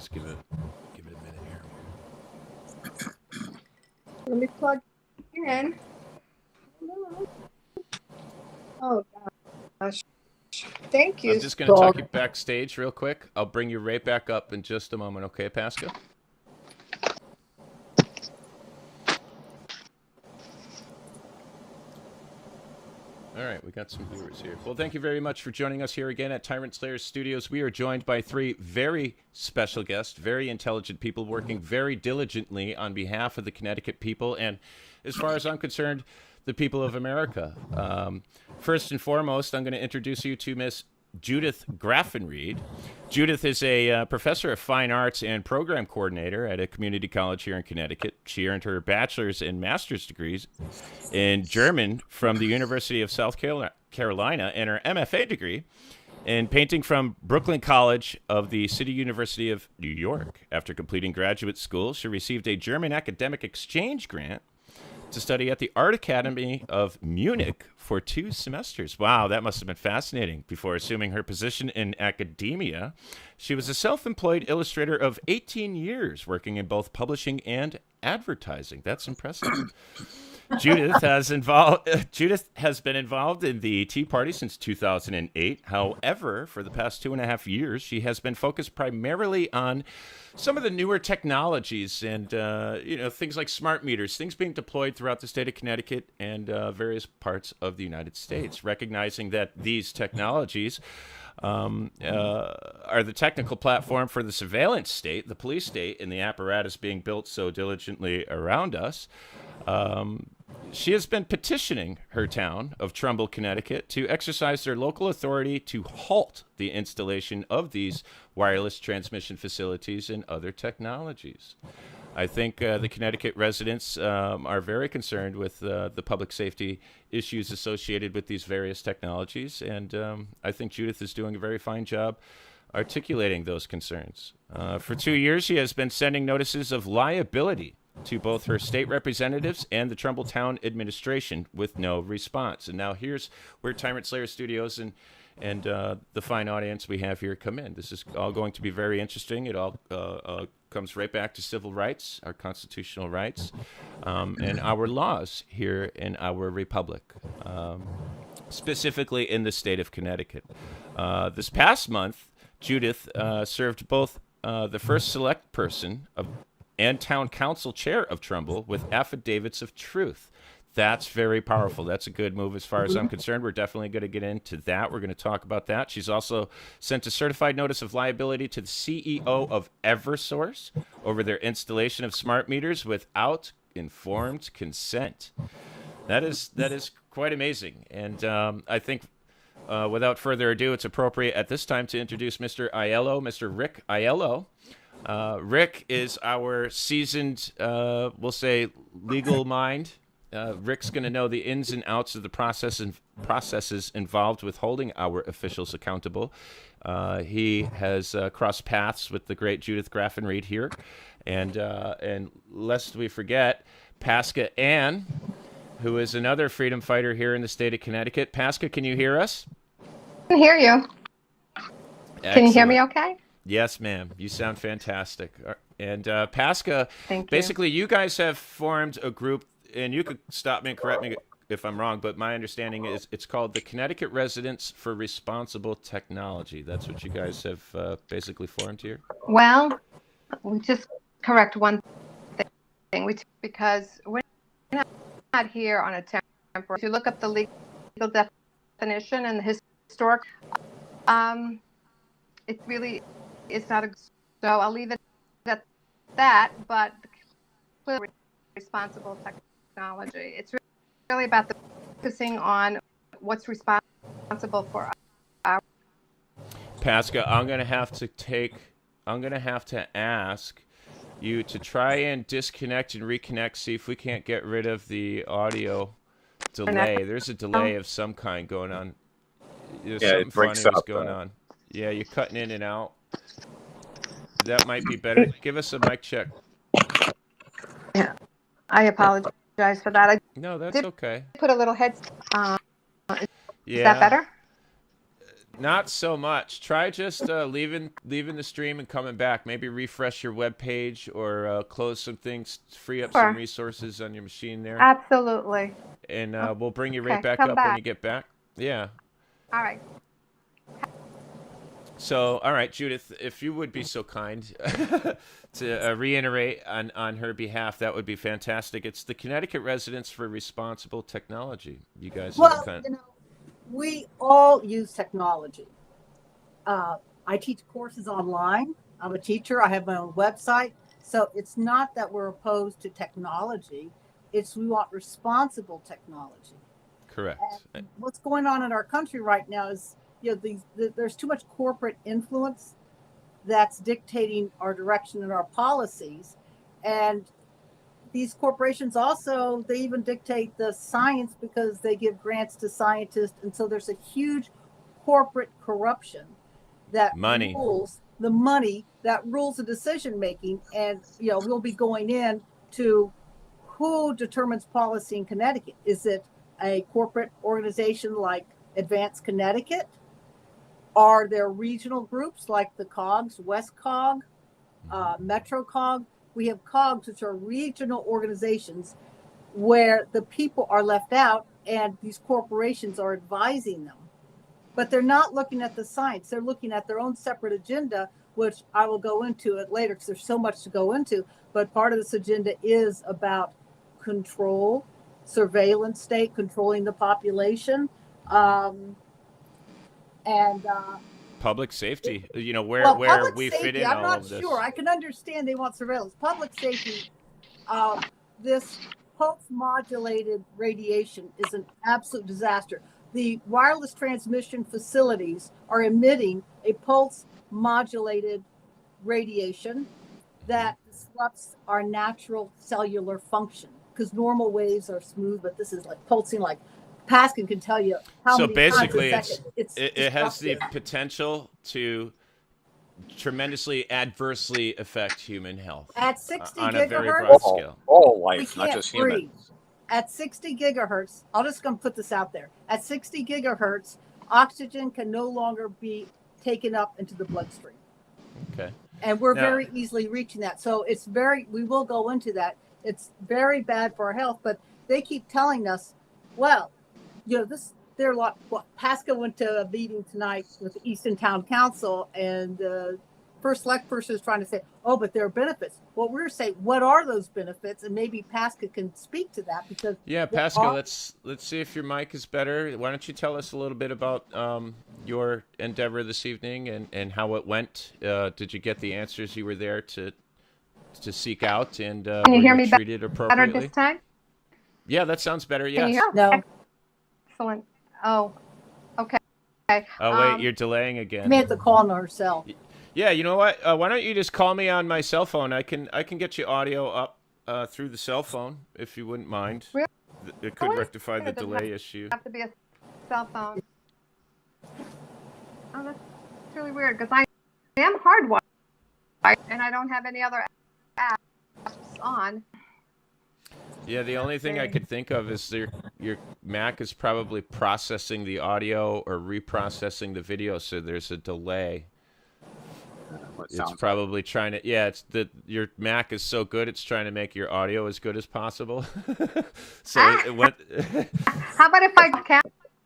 just give it a minute here. Let me plug in. Oh gosh. Thank you. I'm just going to tuck you backstage real quick. I'll bring you right back up in just a moment, okay, Paska? All right, we got some viewers here. Well, thank you very much for joining us here again at Tyrant Slayer Studios. We are joined by three very special guests, very intelligent people working very diligently on behalf of the Connecticut people and, as far as I'm concerned, the people of America. First and foremost, I'm going to introduce you to Miss Judith Graffenried. Judith is a professor of fine arts and program coordinator at a community college here in Connecticut. She earned her bachelor's and master's degrees in German from the University of South Carolina and her MFA degree in painting from Brooklyn College of the City University of New York. After completing graduate school, she received a German academic exchange grant to study at the Art Academy of Munich for 2 semesters. Wow, that must have been fascinating. Before assuming her position in academia, she was a self-employed illustrator of 18 years, working in both publishing and advertising. That's impressive. Judith has been involved in the Tea Party since 2008. However, for the past 2.5 years, she has been focused primarily on some of the newer technologies and things like smart meters, things being deployed throughout the state of Connecticut and various parts of the United States, recognizing that these technologies are the technical platform for the surveillance state, the police state, and the apparatus being built so diligently around us. She has been petitioning her town of Trumbull, Connecticut, to exercise their local authority to halt the installation of these wireless transmission facilities and other technologies. I think the Connecticut residents are very concerned with the public safety issues associated with these various technologies, and I think Judith is doing a very fine job articulating those concerns. For 2 years, she has been sending notices of liability to both her state representatives and the Trumbull Town administration with no response. And now here's where Tyrant Slayer Studios and the fine audience we have here come in. This is all going to be very interesting. It all comes right back to civil rights, our constitutional rights, and our laws here in our republic, specifically in the state of Connecticut. This past month, Judith served both the first select person and town council chair of Trumbull with Affidavits of Truth. That's very powerful. That's a good move as far as I'm concerned. We're definitely going to get into that. We're going to talk about that. She's also sent a certified notice of liability to the CEO of Eversource over their installation of smart meters without informed consent. That is quite amazing. And I think without further ado, it's appropriate at this time to introduce Mr. Aiello, Mr. Rick Aiello. Rick is our seasoned, we'll say, legal mind. Rick's going to know the ins and outs of the processes involved with holding our officials accountable. He has crossed paths with the great Judith Graffenried here. And lest we forget, Paska Ann, who is another freedom fighter here in the state of Connecticut. Paska, can you hear us? I can hear you. Excellent. Can you hear me okay? Yes, ma'am. You sound fantastic. And Paska, Thank you. Basically, you guys have formed a group, and you could stop me and correct me if I'm wrong, but my understanding is it's called the Connecticut Residents for Responsible Technology. That's what you guys have basically formed here? Well, we just correct one thing. Because we're not here on a temporary. If you look up the legal definition and the historic, it really is not a. So I'll leave it at that. But clearly responsible technology. It's really about focusing on what's responsible for our. Paska, I'm gonna have to ask you to try and disconnect and reconnect. See if we can't get rid of the audio delay. There's a delay of some kind going on. There's something funny was going on. Yeah, you're cutting in and out. That might be better. Give us a mic check. Yeah, I apologize for that. No, that's okay. Put a little head. Yeah. Is that better? Not so much. Try just leaving the stream and coming back. Maybe refresh your web page or close some things, free up some Sure. resources on your machine there, Absolutely. and we'll bring you right Okay, back come up when back. you get back. Yeah. All right. So, all right, Judith, if you would be so kind to reiterate on her behalf, that would be fantastic. It's the Connecticut Residents for Responsible Technology. You guys Well, have you know, we all use technology. I teach courses online. I'm a teacher. I have my own website. So it's not that we're opposed to technology. It's we want responsible technology. correct. And what's going on in our country right now is, you know, there's too much corporate influence that's dictating our direction and our policies. And these corporations also, they even dictate the science because they give grants to scientists. And so there's a huge corporate corruption that rules the money, that rules the decision making. And, you know, we'll be going in to who determines policy in Connecticut. Is it a corporate organization like Advanced Connecticut? Are there regional groups like the COGs, WestCOG, MetroCOG? We have COGs, which are regional organizations where the people are left out and these corporations are advising them. But they're not looking at the science. They're looking at their own separate agenda, which I will go into it later because there's so much to go into. But part of this agenda is about control, surveillance state, controlling the population, and public safety. You know, where we safety, fit in I'm all not of this. sure. I can understand they want surveillance. Public safety, this pulse modulated radiation is an absolute disaster. The wireless transmission facilities are emitting a pulse modulated radiation that disrupts our natural cellular function because normal waves are smooth, but this is like pulsing, like Paska can tell you how So many basically, times a second. it has the potential to tremendously adversely affect human health at 60 on a very broad gigahertz. scale. All We life, not can't just breathe. humans. At 60 gigahertz, I'll just gonna put this out there. At 60 gigahertz, oxygen can no longer be taken up into the bloodstream. Okay. And we're Now- very easily reaching that. So it's we will go into that. It's very bad for our health, but they keep telling us, well, you know, there are a lot. Well, Paska went to a meeting tonight with the Easton Town Council, and the first select person is trying to say, oh, but there are benefits. Well, we're saying, what are those benefits? And maybe Paska can speak to that because Paska, let's see if your mic is better. Why don't you tell us a little bit about your endeavor this evening and how it went? Did you get the answers you were there to seek out, and Can you were hear you me treated better appropriately? this time? Yeah, that sounds better. Can you Yes. hear? No. Excellent. Oh, okay. Oh wait, you're delaying again. may have to call on herself. Yeah, you know what? Why don't you just call me on my cell phone? I can get you audio up through the cell phone if you wouldn't mind. Really? It could rectify the It doesn't delay issue. have to be a cell phone. Oh, that's really weird because I am hardwired and I don't have any other apps on. Yeah, the only thing I could think of is your Mac is probably processing the audio or reprocessing the video, so there's a delay. It's probably trying to. Yeah, your Mac is so good, it's trying to make your audio as good as possible. So it went. How about if I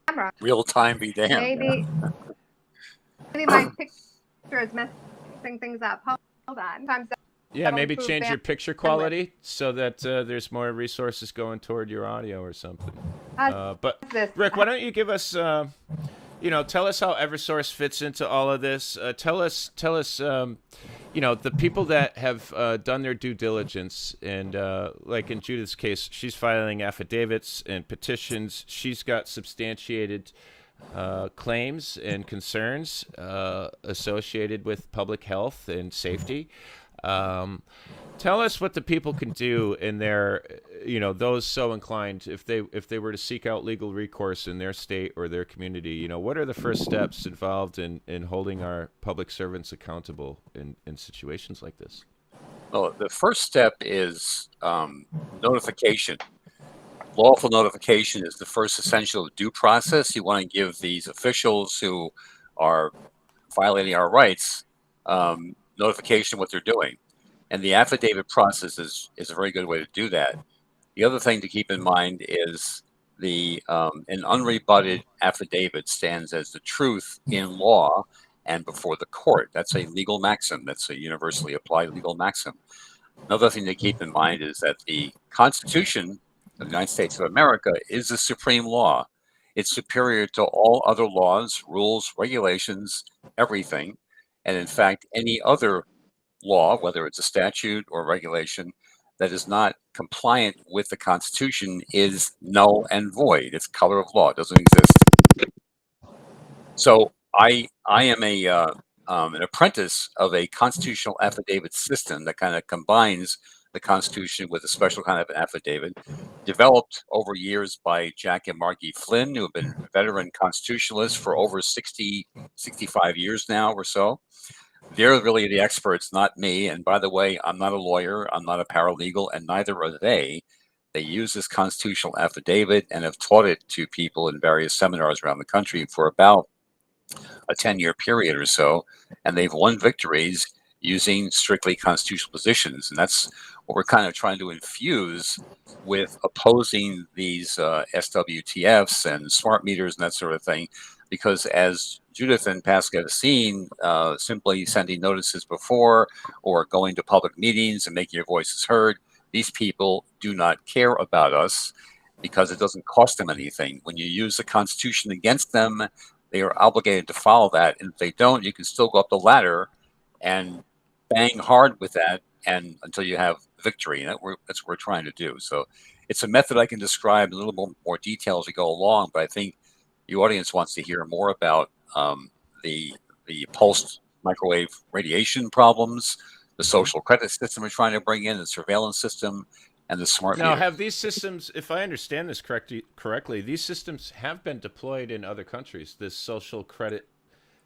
camera? Real time be damned. Maybe my picture is messing things up. Hold on. Sometimes Yeah, that'll maybe improve change your bandwidth. picture quality so that there's more resources going toward your audio or something. But this? Rick, why don't you give us, tell us how Eversource fits into all of this. Tell us, the people that have done their due diligence, and like in Judith's case, she's filing affidavits and petitions. She's got substantiated claims and concerns associated with public health and safety. Tell us what the people can do in their, those so inclined, if they were to seek out legal recourse in their state or their community. What are the first steps involved in holding our public servants accountable in situations like this? Well, the first step is notification. Lawful notification is the first essential due process. You want to give these officials who are violating our rights, notification of what they're doing. And the affidavit process is a very good way to do that. The other thing to keep in mind is an unrebutted affidavit stands as the truth in law and before the court. That's a legal maxim. That's a universally applied legal maxim. Another thing to keep in mind is that the Constitution of the United States of America is the supreme law. It's superior to all other laws, rules, regulations, everything. And in fact, any other law, whether it's a statute or regulation, that is not compliant with the Constitution is null and void. It's color of law. It doesn't exist. So I am an apprentice of a constitutional affidavit system that kind of combines the Constitution with a special kind of an affidavit developed over years by Jack and Margie Flynn, who have been veteran constitutionalists for over 60, 65 years now or so. They're really the experts, not me. And by the way, I'm not a lawyer, I'm not a paralegal, and neither are they. They use this constitutional affidavit and have taught it to people in various seminars around the country for about a 10-year period or so. And they've won victories using strictly constitutional positions. And that's what we're kind of trying to infuse with opposing these SWTFs and smart meters and that sort of thing. Because as Judith and Paska have seen, simply sending notices before or going to public meetings and making your voices heard, these people do not care about us because it doesn't cost them anything. When you use the Constitution against them, they are obligated to follow that. And if they don't, you can still go up the ladder and bang hard with that and until you have victory. And that's what we're trying to do. So it's a method I can describe in a little more detail as we go along, but I think the audience wants to hear more about the pulsed microwave radiation problems, the social credit system we're trying to bring in, the surveillance system, and the smart Now, meter. have these systems, if I understand this correctly, these systems have been deployed in other countries, this social credit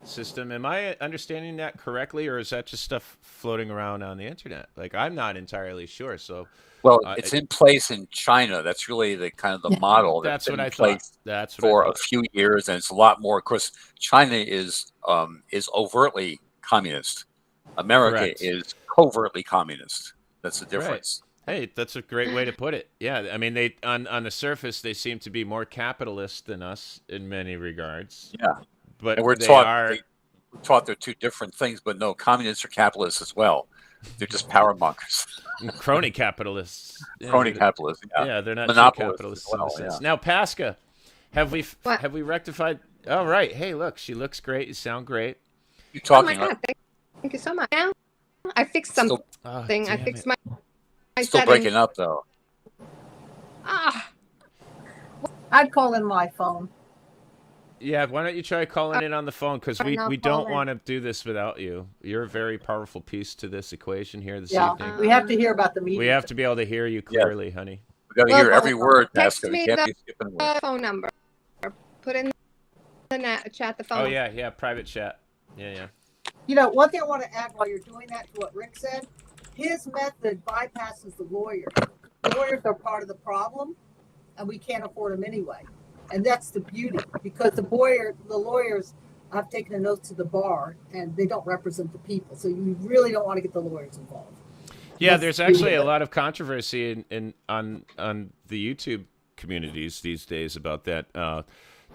system. Am I understanding that correctly, or is that just stuff floating around on the internet? Like, I'm not entirely sure. So, well, it's in place in China. That's really the kind of the model that's been in place for a few years, and it's a lot more. Of course, China is overtly communist. America is covertly communist. That's the difference. Right. Hey, that's a great way to put it. Yeah, I mean, they on the surface they seem to be more capitalist than us in many regards. Yeah, but and we're taught they're two different things. But no, communists are capitalists as well. They're just power mongers. Crony capitalists. Crony capitalists. Yeah. Yeah, they're not true capitalists well, in the sense. Now, Paska, have we rectified? All right. Hey, look, she looks great. You sound great. You talking? Oh my God! Thank you so much. Now I fixed something. I fixed my. Still breaking up though. I'd call in my phone. Yeah, why don't you try calling in on the phone, because we don't want to do this without you. You're a very powerful piece to this equation here this evening. We have to hear about the meeting. We have to be able to hear you clearly, honey. We got to hear every word, Text Paska. me the phone number. Put in the chat the phone. Oh yeah, private chat. Yeah. You know, one thing I want to add while you're doing that to what Rick said, his method bypasses the lawyer. The lawyers are part of the problem, and we can't afford them anyway. And that's the beauty, because the lawyers have taken an oath to the bar, and they don't represent the people. So you really don't want to get the lawyers involved. Yeah, there's actually a lot of controversy on the YouTube communities these days about that.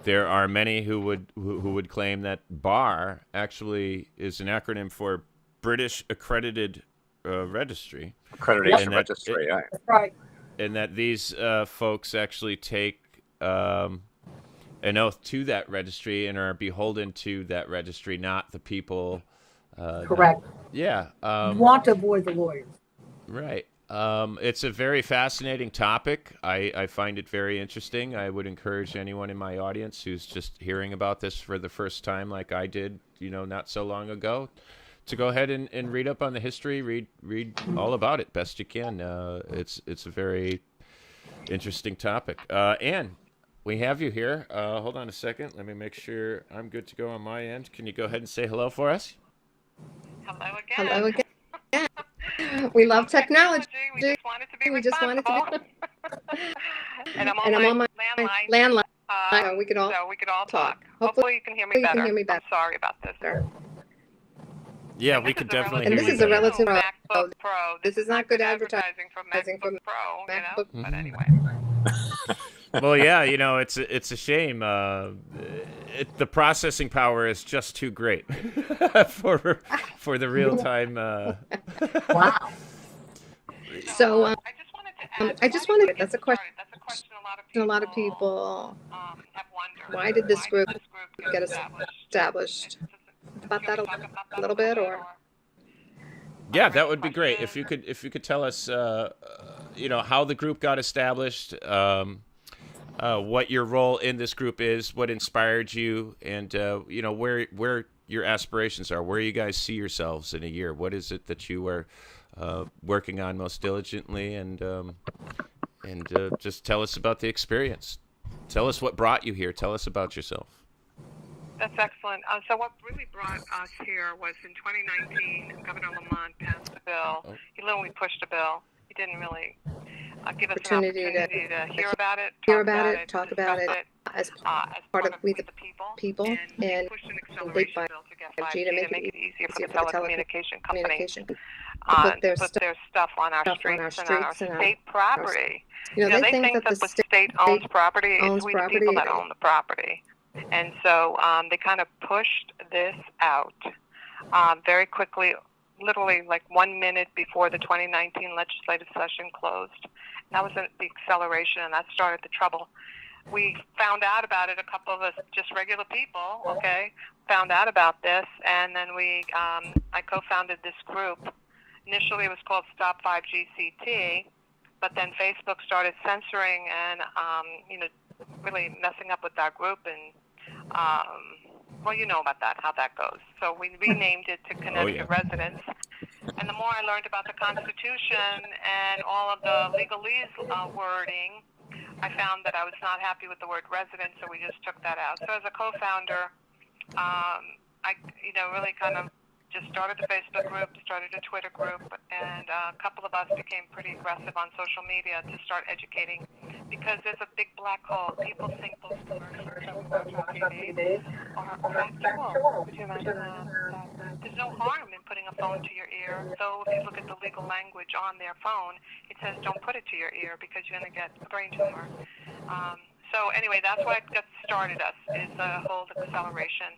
There are many who would claim that BAR actually is an acronym for British Accredited Registry. Accreditation Registry, yeah. That's right. And that these folks actually take an oath to that registry and are beholden to that registry, not the people. Correct. You want to avoid the lawyers. Right. It's a very fascinating topic. I find it very interesting. I would encourage anyone in my audience who's just hearing about this for the first time, like I did, not so long ago, to go ahead and read up on the history, read all about it best you can. It's a very interesting topic. Anne, we have you here. Hold on a second. Let me make sure I'm good to go on my end. Can you go ahead and say hello for us? Hello again. Hello again. We love technology. We just want it to be responsible. And I'm on my landline. So we could all talk. Hopefully you can hear me better. I'm sorry about this. Yeah, we could definitely And hear this you is a better. relative MacBook Pro. This is not good advertising for MacBook Pro, you know? MacBook. But anyway. Well, yeah, it's a shame. The processing power is just too great for the real time. Wow. So I just wanted to add. that's a question. That's a question A lot of people have wondered. why did this group get established? About that a little bit, or Yeah, that would be great if you could tell us, how the group got established, what your role in this group is, what inspired you, and where your aspirations are, where you guys see yourselves in a year. What is it that you are working on most diligently, and just tell us about the experience. Tell us what brought you here. Tell us about yourself. That's excellent. So what really brought us here was in 2019, Governor Lamont passed a bill. He literally pushed a bill. He didn't really give us an opportunity to hear about it, talk about it as part of We the People, and and pushed an acceleration bill to get 5G to make it easier for the telecommunication companies to to put their stuff on our streets and on our state property. They think that the state owns property. It's we the people that own the property. And so they kind of pushed this out very quickly, literally like 1 minute before the 2019 legislative session closed. That was the acceleration, and that started the trouble. We found out about it, a couple of us, just regular people, found out about this, and then I co-founded this group. Initially it was called Stop 5G CT, but then Facebook started censoring and, really messing up with our group, and you know about that, how that goes. So we renamed it to Connecticut Residents. And the more I learned about the Constitution and all of the legalese wording, I found that I was not happy with the word resident, so we just took that out. So as a co-founder, I really kind of just started the Facebook group, started a Twitter group, and a couple of us became pretty aggressive on social media to start educating, because there's a big black hole. People think those commercials on TV are factual. Could you imagine that? There's no harm in putting a phone to your ear, though if you look at the legal language on their phone, it says don't put it to your ear because you're going to get a brain tumor. So anyway, that's what got started us, is the whole acceleration.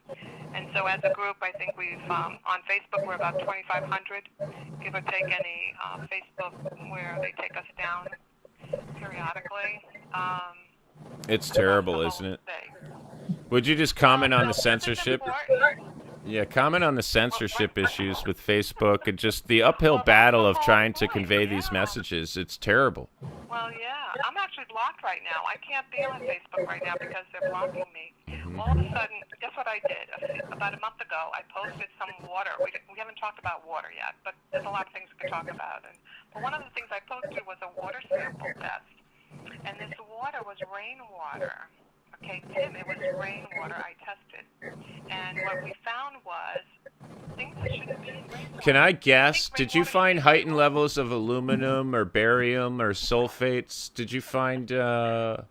And so as a group, I think we've, on Facebook, we're about 2,500, give or take any Facebook where they take us down periodically. It's terrible, isn't it? Would you just comment on the censorship? Yeah, comment on the censorship issues with Facebook and just the uphill battle of trying to convey these messages. It's terrible. Well, yeah. I'm actually blocked right now. I can't be on Facebook right now because they're blocking me. All of a sudden, guess what I did? About a month ago, I posted some water. We haven't talked about water yet, but there's a lot of things we could talk about. But one of the things I posted was a water sample test. And this water was rainwater. Okay, Tim, it was rainwater I tested. And what we found was things that shouldn't be in rainwater. Can I guess? Did you find heightened levels of aluminum or barium or sulfates? Did you find Strontium.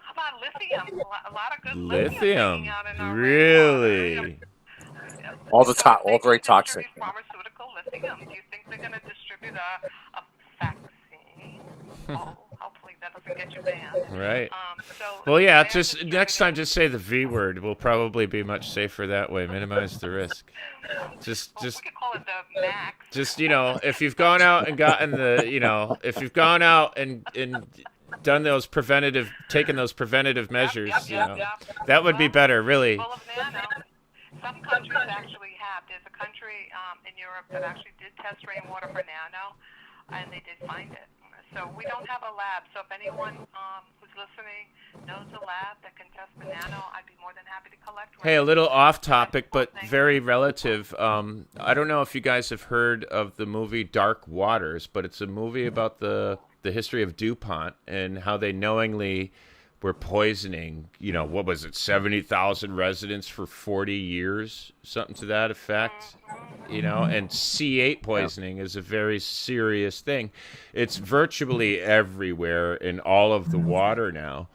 How about lithium? A lot of good lithium? hanging out in our Really? rainwater. All very toxic. Pharmaceutical lithium. Do you think they're going to distribute a vaccine? Hopefully that doesn't get you banned. Right. Well, yeah, just next time just say the V word. We'll probably be much safer that way. Minimize the risk. Just we could call it the max. Just, if you've gone out and gotten if you've gone out and done taken those preventative measures, that would be better, really. Full of nano. Some countries actually have. There's a country in Europe that actually did test rainwater for nano, and they did find it. So we don't have a lab. So if anyone who's listening knows a lab that can test the nano, I'd be more than happy to collect. Hey, a little off topic, but very relative. I don't know if you guys have heard of the movie Dark Waters, but it's a movie about the history of DuPont and how they knowingly were poisoning, what was it, 70,000 residents for 40 years, something to that effect, and C8 poisoning is a very serious thing. It's virtually everywhere in all of the water now.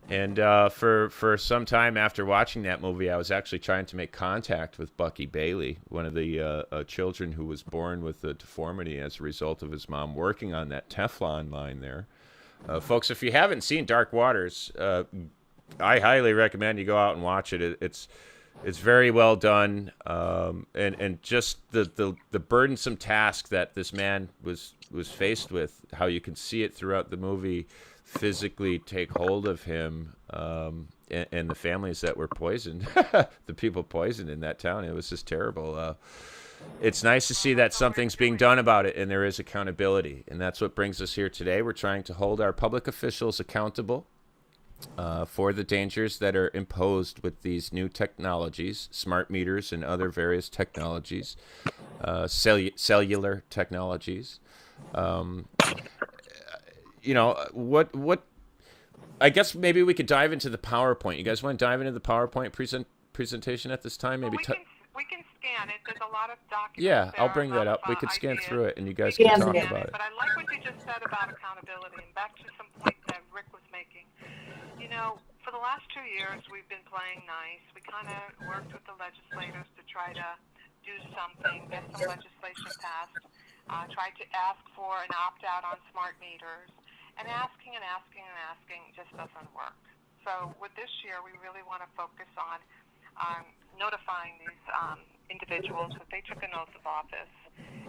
And for some time after watching that movie, I was actually trying to make contact with Bucky Bailey, one of the children who was born with a deformity as a result of his mom working on that Teflon line there. Folks, if you haven't seen Dark Waters, I highly recommend you go out and watch it. It's very well done, and just the burdensome task that this man was faced with, how you can see it throughout the movie, physically take hold of him, and the families that were poisoned, the people poisoned in that town. It was just terrible. It's nice to see that something's being done about it and there is accountability, and that's what brings us here today. We're trying to hold our public officials accountable for the dangers that are imposed with these new technologies, smart meters and other various technologies, cellular technologies. What I guess maybe we could dive into the PowerPoint. You guys want to dive into the PowerPoint presentation at this time? Maybe we can scan it. There's a lot of documents. Yeah, I'll bring that up. We could scan through it, and you guys can talk about it. But I like what you just said about accountability, and back to some point that Rick was making. You know, for the last 2 years, we've been playing nice. We kind of worked with the legislators to try to do something, get some legislation passed, tried to ask for an opt-out on smart meters, and asking just doesn't work. So with this year, we really want to focus on notifying these individuals that they took an oath of office,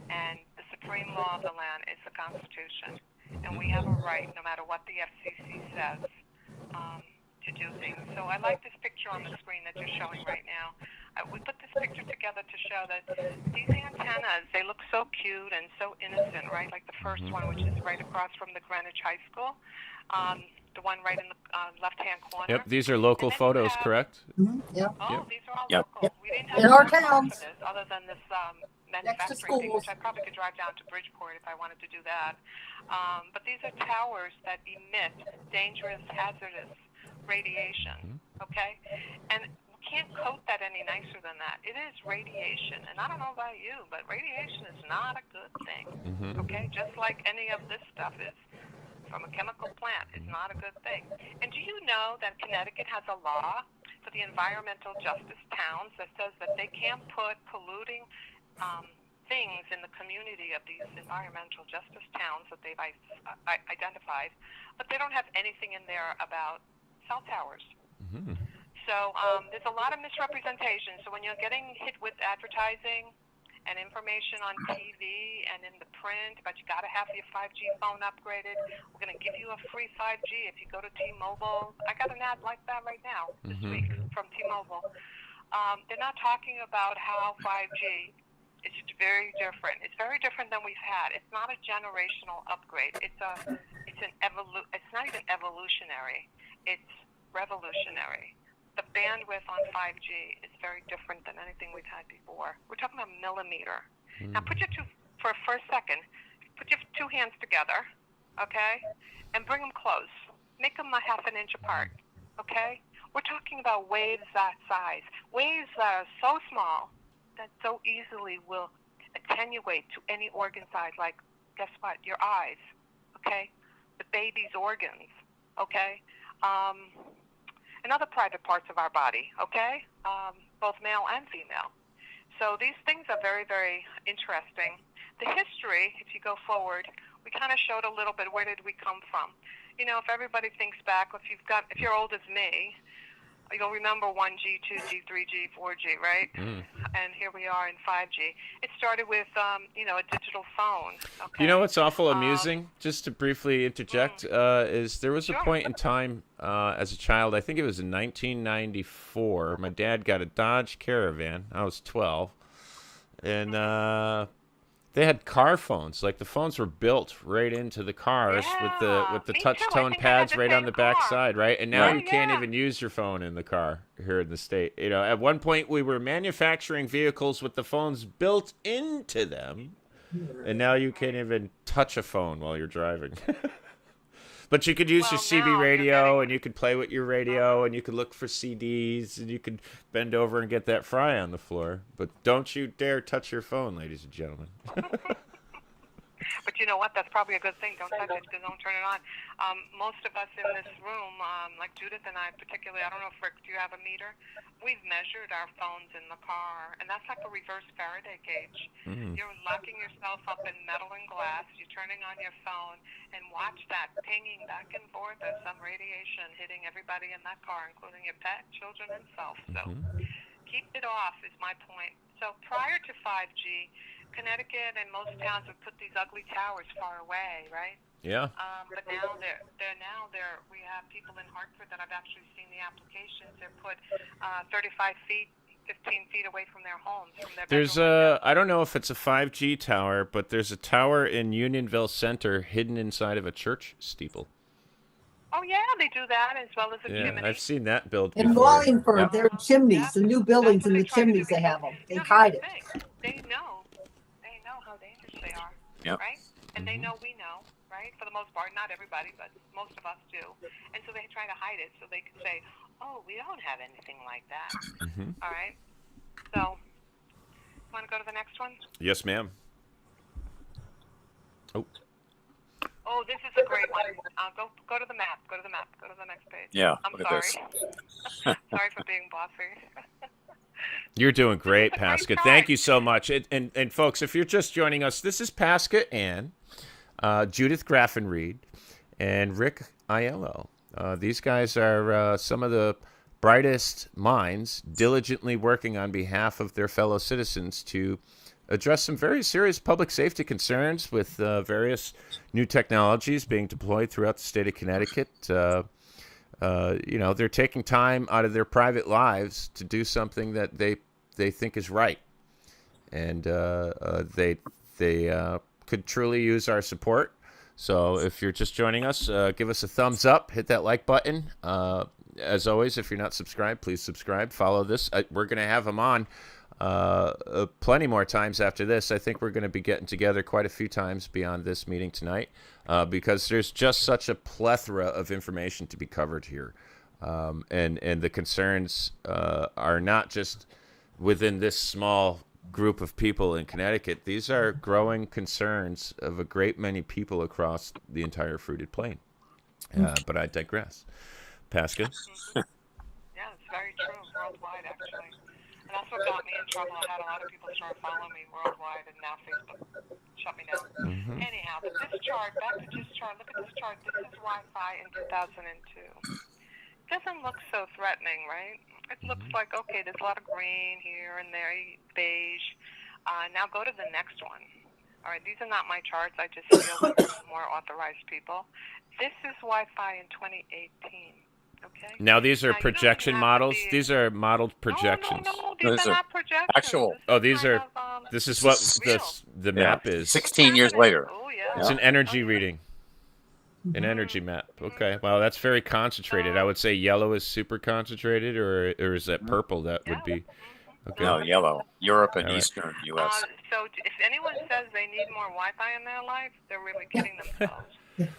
and the supreme law of the land is the Constitution, and we have a right, no matter what the FCC says, to do things. So I like this picture on the screen that you're showing right now. We put this picture together to show that these antennas, they look so cute and so innocent, right? Like the first one, which is right across from the Greenwich High School, the one right in the left-hand corner. Yep, these are local photos, correct? Yep. Oh, these are all Yep. local. We didn't have In our towns towns. other than this Next to manufacturing thing, schools. which I probably could drive down to Bridgeport if I wanted to do that. But these are towers that emit dangerous, hazardous radiation, okay? And we can't coat that any nicer than that. It is radiation, and I don't know about you, but radiation is not a good thing, okay? Just like any of this stuff is from a chemical plant is not a good thing. And do you know that Connecticut has a law for the environmental justice towns that says that they can't put polluting things in the community of these environmental justice towns that they've identified, but they don't have anything in there about cell towers. So there's a lot of misrepresentation. So when you're getting hit with advertising and information on TV and in the print, but you got to have your 5G phone upgraded, we're going to give you a free 5G if you go to T-Mobile. I got an ad like that right now this week from T-Mobile. They're not talking about how 5G is very different. It's very different than we've had. It's not a generational upgrade. It's not even evolutionary. It's revolutionary. The bandwidth on 5G is very different than anything we've had before. We're talking about millimeter. Now, for a second, put your two hands together, okay, and bring them close. Make them a half an inch apart, okay? We're talking about waves that size, waves that are so small that so easily will attenuate to any organ size, like, guess what, your eyes, okay, the baby's organs, okay, and other private parts of our body, okay, both male and female. So these things are very, very interesting. The history, if you go forward, we kind of showed a little bit, where did we come from? You know, if everybody thinks back, if you're old as me, you'll remember 1G, 2G, 3G, 4G, right? And here we are in 5G. It started with, a digital phone. Okay? You know what's awful amusing? Just to briefly interject, is there was a point in time as a child, I think it was in 1994, my dad got a Dodge Caravan. I was 12. And they had car phones. Like, the phones were built right into the cars with the touch tone pads right on the back side, right? And now you can't even use your phone in the car here in the state. You know, at one point we were manufacturing vehicles with the phones built into them, and now you can't even touch a phone while you're driving. But you could use your CB radio, and you could play with your radio, and you could look for CDs, and you could bend over and get that fry on the floor. But don't you dare touch your phone, ladies and gentlemen. But you know what? That's probably a good thing. Don't touch it. Don't turn it on. Most of us in this room, like Judith and I particularly, I don't know if Rick, do you have a meter? We've measured our phones in the car, and that's like a reverse Faraday cage. You're locking yourself up in metal and glass. You're turning on your phone, and watch that pinging back and forth as some radiation hitting everybody in that car, including your pet, children, and self. So keep it off is my point. So prior to 5G, Connecticut and most towns would put these ugly towers far away, right? Yeah. But now we have people in Hartford that I've actually seen the applications. They're put 35 feet, 15 feet away from their homes. From their There's I don't know if it's a 5G tower, but there's a tower in Unionville Center hidden inside of a church steeple. Oh, yeah, they do that as well as a chimney. I've seen that built In before. Wallingford, there are chimneys, the new buildings and the chimneys, they have them. They hide it. They know how dangerous they are, right? And they know we know, right? For the most part, not everybody, but most of us do. And so they try to hide it so they can say, oh, we don't have anything like that. All right? So, want to go to the next one? Yes, ma'am. Oh, this is a great one. Go to the map. Go to the map. Go to the next page. Yeah, I'm look sorry. at this. Sorry for being bossy. You're doing great, This is a great Paska. chart. Thank you so much. And folks, if you're just joining us, this is Paska Ann, Judith Graffenried, and Rick Aiello. These guys are some of the brightest minds diligently working on behalf of their fellow citizens to address some very serious public safety concerns with various new technologies being deployed throughout the state of Connecticut. They're taking time out of their private lives to do something that they think is right, and they could truly use our support. So if you're just joining us, give us a thumbs up, hit that like button. As always, if you're not subscribed, please subscribe, follow this. We're going to have them on plenty more times after this. I think we're going to be getting together quite a few times beyond this meeting tonight because there's just such a plethora of information to be covered here. And the concerns are not just within this small group of people in Connecticut. These are growing concerns of a great many people across the entire fruited plain. But I digress. Paska? Yeah, it's very true. Worldwide, actually. And that's what got me in trouble. I had a lot of people start following me worldwide, and now Facebook shut me down. Anyhow, but this chart, back to this chart. Look at this chart. This is Wi-Fi in 2002. It doesn't look so threatening, right? It looks like, okay, there's a lot of green here and there, beige. Now go to the next one. All right, these are not my charts. I just deal with more authorized people. This is Wi-Fi in 2018. Okay. Now these are projection models. These are modeled projections. No, these are not projections. Actual. This is what the map is. 16 years later. Oh, yeah. It's an energy reading. An energy map. Okay. Well, that's very concentrated. I would say yellow is super concentrated, or is that purple? That would be. Okay. No, yellow. Europe and Eastern U.S. So if anyone says they need more Wi-Fi in their life, they're really kidding themselves.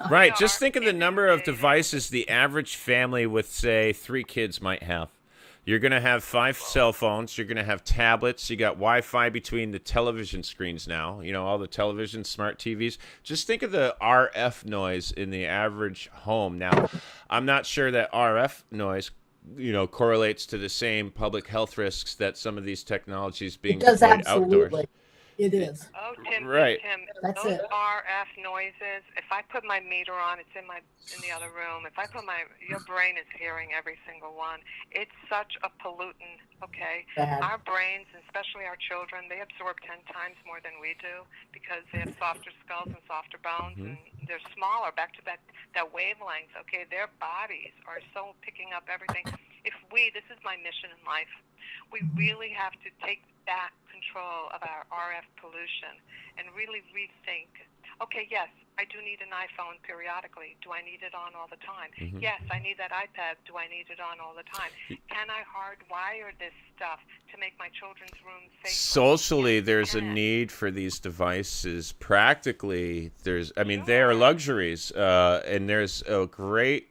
Right. Just think of the number of devices the average family with, say, 3 kids might have. You're going to have 5 cell phones. You're going to have tablets. You got Wi-Fi between the television screens now. You know, all the television, smart TVs. Just think of the RF noise in the average home. Now, I'm not sure that RF noise, correlates to the same public health risks that some of these technologies being deployed outdoors. It is. Oh, Tim, Right. Tim, That's those it. RF noises, if I put my meter on, it's in the other room. If I put your brain is hearing every single one. It's such a pollutant, okay? Bad. Our brains, especially our children, they absorb 10 times more than we do because they have softer skulls and softer bones, and they're smaller, back to that wavelength, okay? Their bodies are so picking up everything. This is my mission in life, we really have to take back control of our RF pollution and really rethink. Okay, yes, I do need an iPhone periodically. Do I need it on all the time? Yes, I need that iPad. Do I need it on all the time? Can I hardwire this stuff to make my children's rooms safer? Socially, there's a need for these devices. Practically, they are luxuries, and there's a great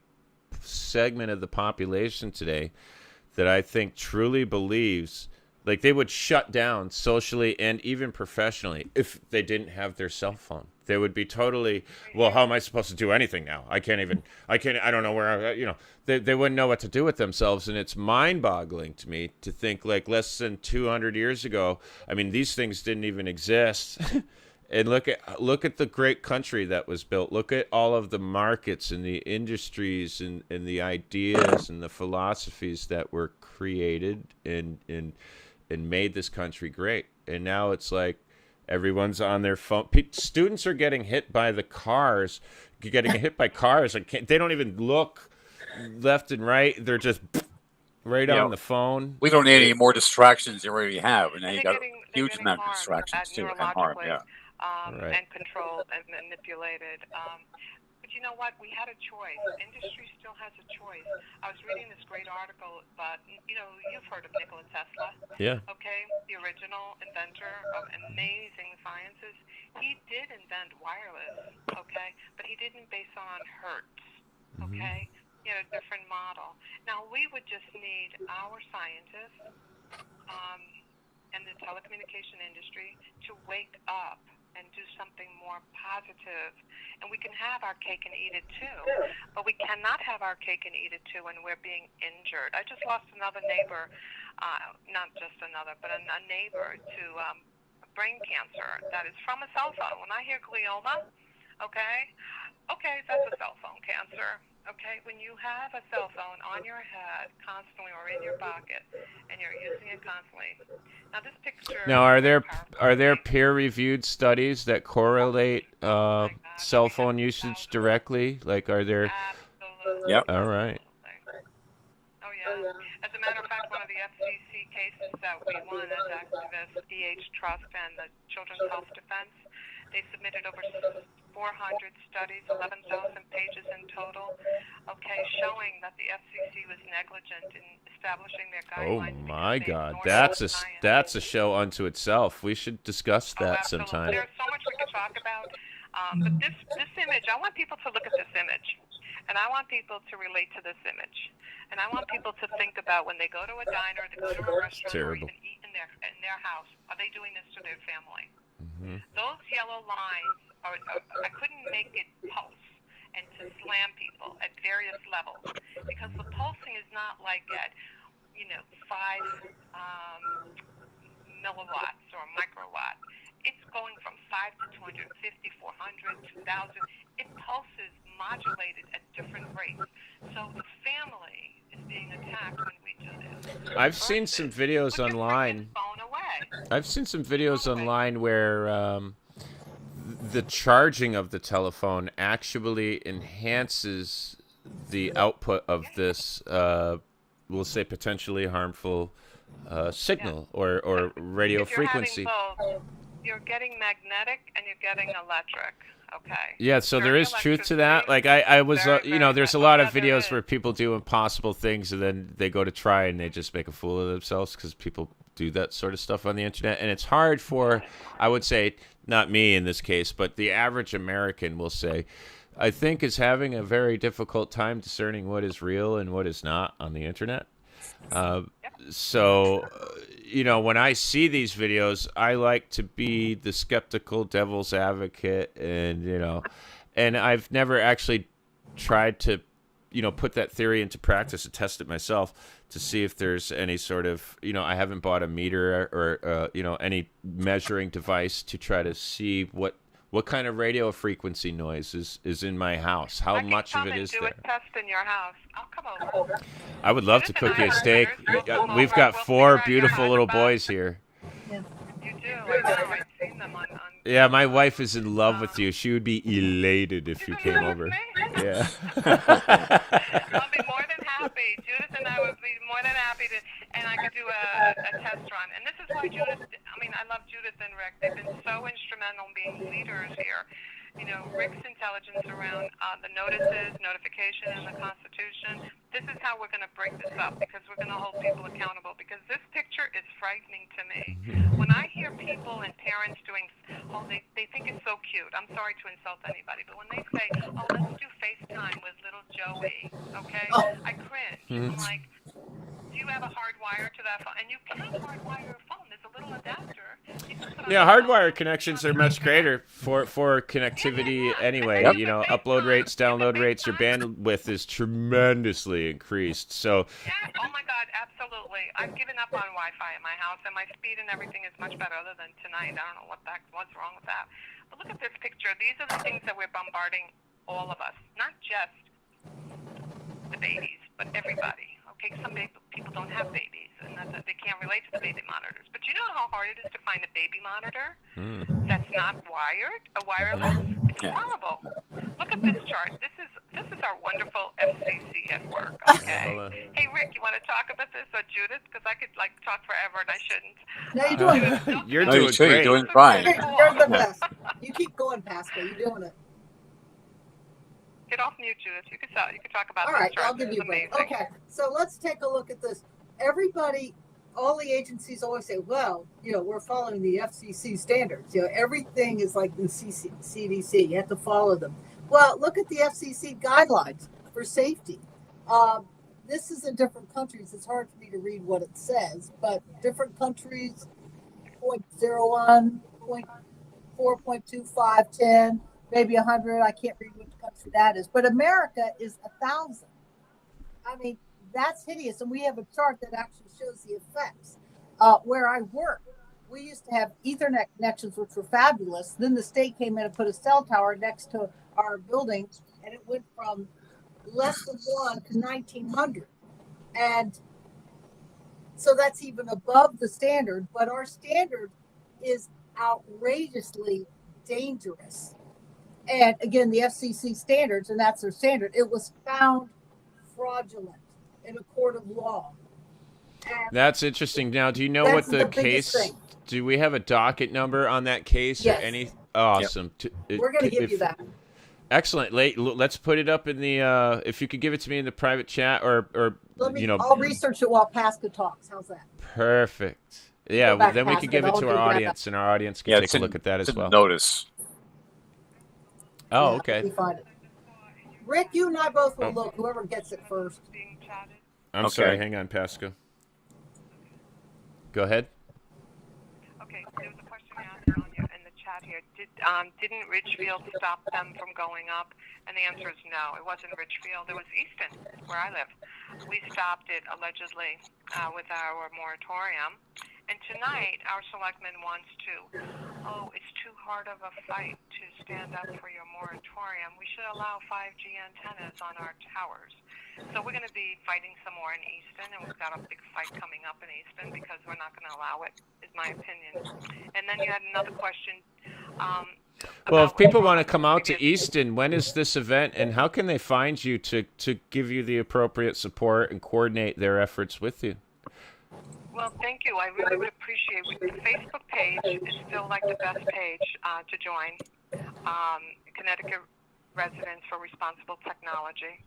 segment of the population today that I think truly believes Like, they would shut down socially and even professionally if they didn't have their cell phone. They would be totally, well, how am I supposed to do anything now? I don't know where, they wouldn't know what to do with themselves. And it's mind-boggling to me to think, like, less than 200 years ago, I mean, these things didn't even exist. And look at the great country that was built. Look at all of the markets and the industries and the ideas and the philosophies that were created and made this country great. And now it's like everyone's on their phone. Students are getting hit by cars, and they don't even look left and right. They're just right on the phone. We don't need any more distractions than we already have. And now you got a huge amount of distractions too, and harm, and controlled and manipulated. But you know what? We had a choice. Industry still has a choice. I was reading this great article about, you've heard of Nikola Tesla. Yeah. Okay, the original inventor of amazing sciences. He did invent wireless, okay, but he didn't base on hertz, okay? He had a different model. Now, we would just need our scientists and the telecommunication industry to wake up and do something more positive. And we can have our cake and eat it too, but we cannot have our cake and eat it too when we're being injured. I just lost another neighbor, not just another, but a neighbor to brain cancer that is from a cell phone. When I hear glioma, okay, that's a cell phone cancer. Okay, when you have a cell phone on your head constantly or in your pocket, and you're using it constantly. Now, this picture. Now, are there peer-reviewed studies that correlate cell phone usage directly? Like, are there? Absolutely. Yep. All right. Oh yeah. As a matter of fact, one of the FCC cases that we won as activists, DH Trust and the Children's Health Defense, they submitted over 400 studies, 11,000 pages in total, showing that the FCC was negligent in establishing their guidelines. Oh my God, that's a show unto itself. We should discuss that sometime. There's so much we could talk about, but this image, I want people to look at this image, and I want people to relate to this image, and I want people to think about when they go to a diner, they go to a restaurant, or even eat in their house. Are they doing this to their family? Those yellow lines, I couldn't make it pulse and to slam people at various levels, because the pulsing is not like at 5 milliwatts or microwatts. It's going from 5 to 250, 400, 2,000. It pulses modulated at different rates. So the family is being attacked when we do this. I've seen some videos online. I've seen some videos online where the charging of the telephone actually enhances the output of this, we'll say, potentially harmful signal or radio frequency. You're getting magnetic and you're getting electric. Okay. Yeah, so there is truth to that. Like I was, there's a lot of videos where people do impossible things and then they go to try and they just make a fool of themselves because people do that sort of stuff on the internet. And it's hard for, I would say, not me in this case, but the average American will say, I think is having a very difficult time discerning what is real and what is not on the internet. So, when I see these videos, I like to be the skeptical devil's advocate and I've never actually tried to, put that theory into practice and test it myself to see if there's any sort of, I haven't bought a meter or, any measuring device to try to see what kind of radio frequency noise is in my house. How much of it is there? I can come and do a test in your house. I'll come over. I would love to cook you a steak. We've got 4 beautiful little boys here. You do. I know. I've seen them on. Yeah, my wife is in love with you. She would be elated if you came over. Yeah. I'll be more than happy. Judith and I would be more than happy to, and I could do a test run. And this is why Judith, I love Judith and Rick. They've been so instrumental in being leaders here. Rick's intelligence around the notices, notification, and the Constitution. This is how we're going to break this up, because we're going to hold people accountable, because this picture is frightening to me. When I hear people and parents doing, they think it's so cute. I'm sorry to insult anybody, but when they say, let's do FaceTime with little Joey, okay, I cringe. I'm like, do you you have a hard wire to that phone, and you can hardwire your phone. There's a little adapter. You can put on Yeah, your hardwire phone. connections are much greater for connectivity anyway. Yep. You know, upload rates, download rates, your bandwidth is tremendously increased. So, Yeah, oh my God, absolutely. I've given up on Wi-Fi in my house, and my speed and everything is much better other than tonight. I don't know what's wrong with that. But look at this picture. These are the things that we're bombarding all of us, not just the babies, but everybody. Okay, some people don't have babies, and they can't relate to the baby monitors. But you know how hard it is to find a baby monitor that's not wired, a wireless? It's horrible. Look at this chart. This is our wonderful FCC at work. Okay. Hey, Rick, you want to talk about this, or Judith? Because I could talk forever, and I shouldn't. No, you're doing it. you're No, doing great. You're doing fine. You're the best. You keep going, Paska. You're doing it. Get off mute, Judith. You can talk about All this right, chart. I'll give This you is a break. amazing. Okay, so let's take a look at this. Everybody, all the agencies always say, well, we're following the FCC standards. Everything is like the CDC. You have to follow them. Well, look at the FCC guidelines for safety. This is in different countries. It's hard for me to read what it says, but different countries, 0.01, 0.4, 0.25, 10, maybe 100. I can't read which country that is. But America is 1,000. I mean, that's hideous. And we have a chart that actually shows the effects. Where I work, we used to have Ethernet connections, which were fabulous. Then the state came in and put a cell tower next to our building, and it went from less than 1 to 1,900. And so that's even above the standard. But our standard is outrageously dangerous. And again, the FCC standards, and that's their standard, it was found fraudulent in a court of law. And That's interesting. Now, do you know what the case? Thing. Do we have a docket number on that case yes. or any? Awesome. Yep. We're going to give you that. Excellent. Let's put it up in the. If you could give it to me in the private chat, or I'll research it while Paska talks. How's that? Perfect. Yeah. Then we can give it to our audience, and our audience can take a look at that as well. Notice. Oh, okay. Find it. Rick, you and I both will look. Whoever gets it first. I'm sorry. Hang on, Paska. Go ahead. Okay, there was a question asked in the chat here. Didn't Ridgefield stop them from going up? And the answer is no. It wasn't Ridgefield. It was Easton, where I live. We stopped it allegedly with our moratorium. And tonight, our selectman wants it's too hard of a fight to stand up for your moratorium. We should allow 5G antennas on our towers. So we're going to be fighting some more in Easton, and we've got a big fight coming up in Easton because we're not going to allow it, is my opinion. And then you had another question. Well, if people want to come out to Easton, when is this event, and how can they find you to give you the appropriate support and coordinate their efforts with you? Well, thank you. I really would appreciate it. The Facebook page is still like the best page to join. Connecticut Residents for Responsible Technology.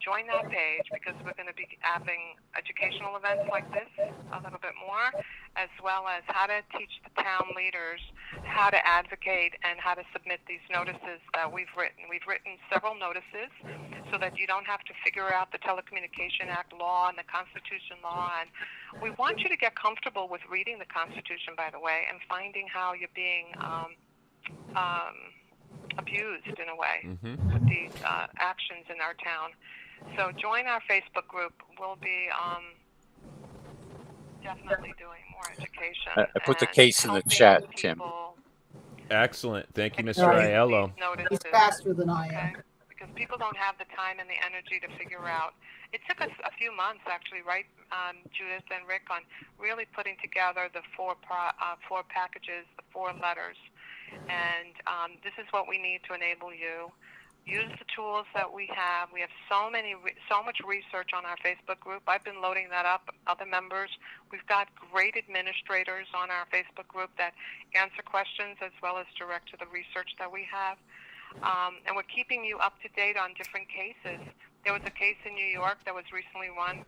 Join that page because we're going to be having educational events like this a little bit more, as well as how to teach the town leaders how to advocate and how to submit these notices that we've written. We've written several notices so that you don't have to figure out the Telecommunication Act law and the Constitution law. And we want you to get comfortable with reading the Constitution, by the way, and finding how you're being abused in a way with these actions in our town. So join our Facebook group. We'll be definitely doing more education. I put the case in the chat, Tim. Excellent. Thank you, Mr. Aiello. He's faster than I am. Because people don't have the time and the energy to figure out. It took us a few months, actually, right, Judith and Rick, on really putting together the four packages, the 4 letters. And this is what we need to enable you. Use the tools that we have. We have so much research on our Facebook group. I've been loading that up. Other members. We've got great administrators on our Facebook group that answer questions as well as direct to the research that we have. And we're keeping you up to date on different cases. There was a case in New York that was recently won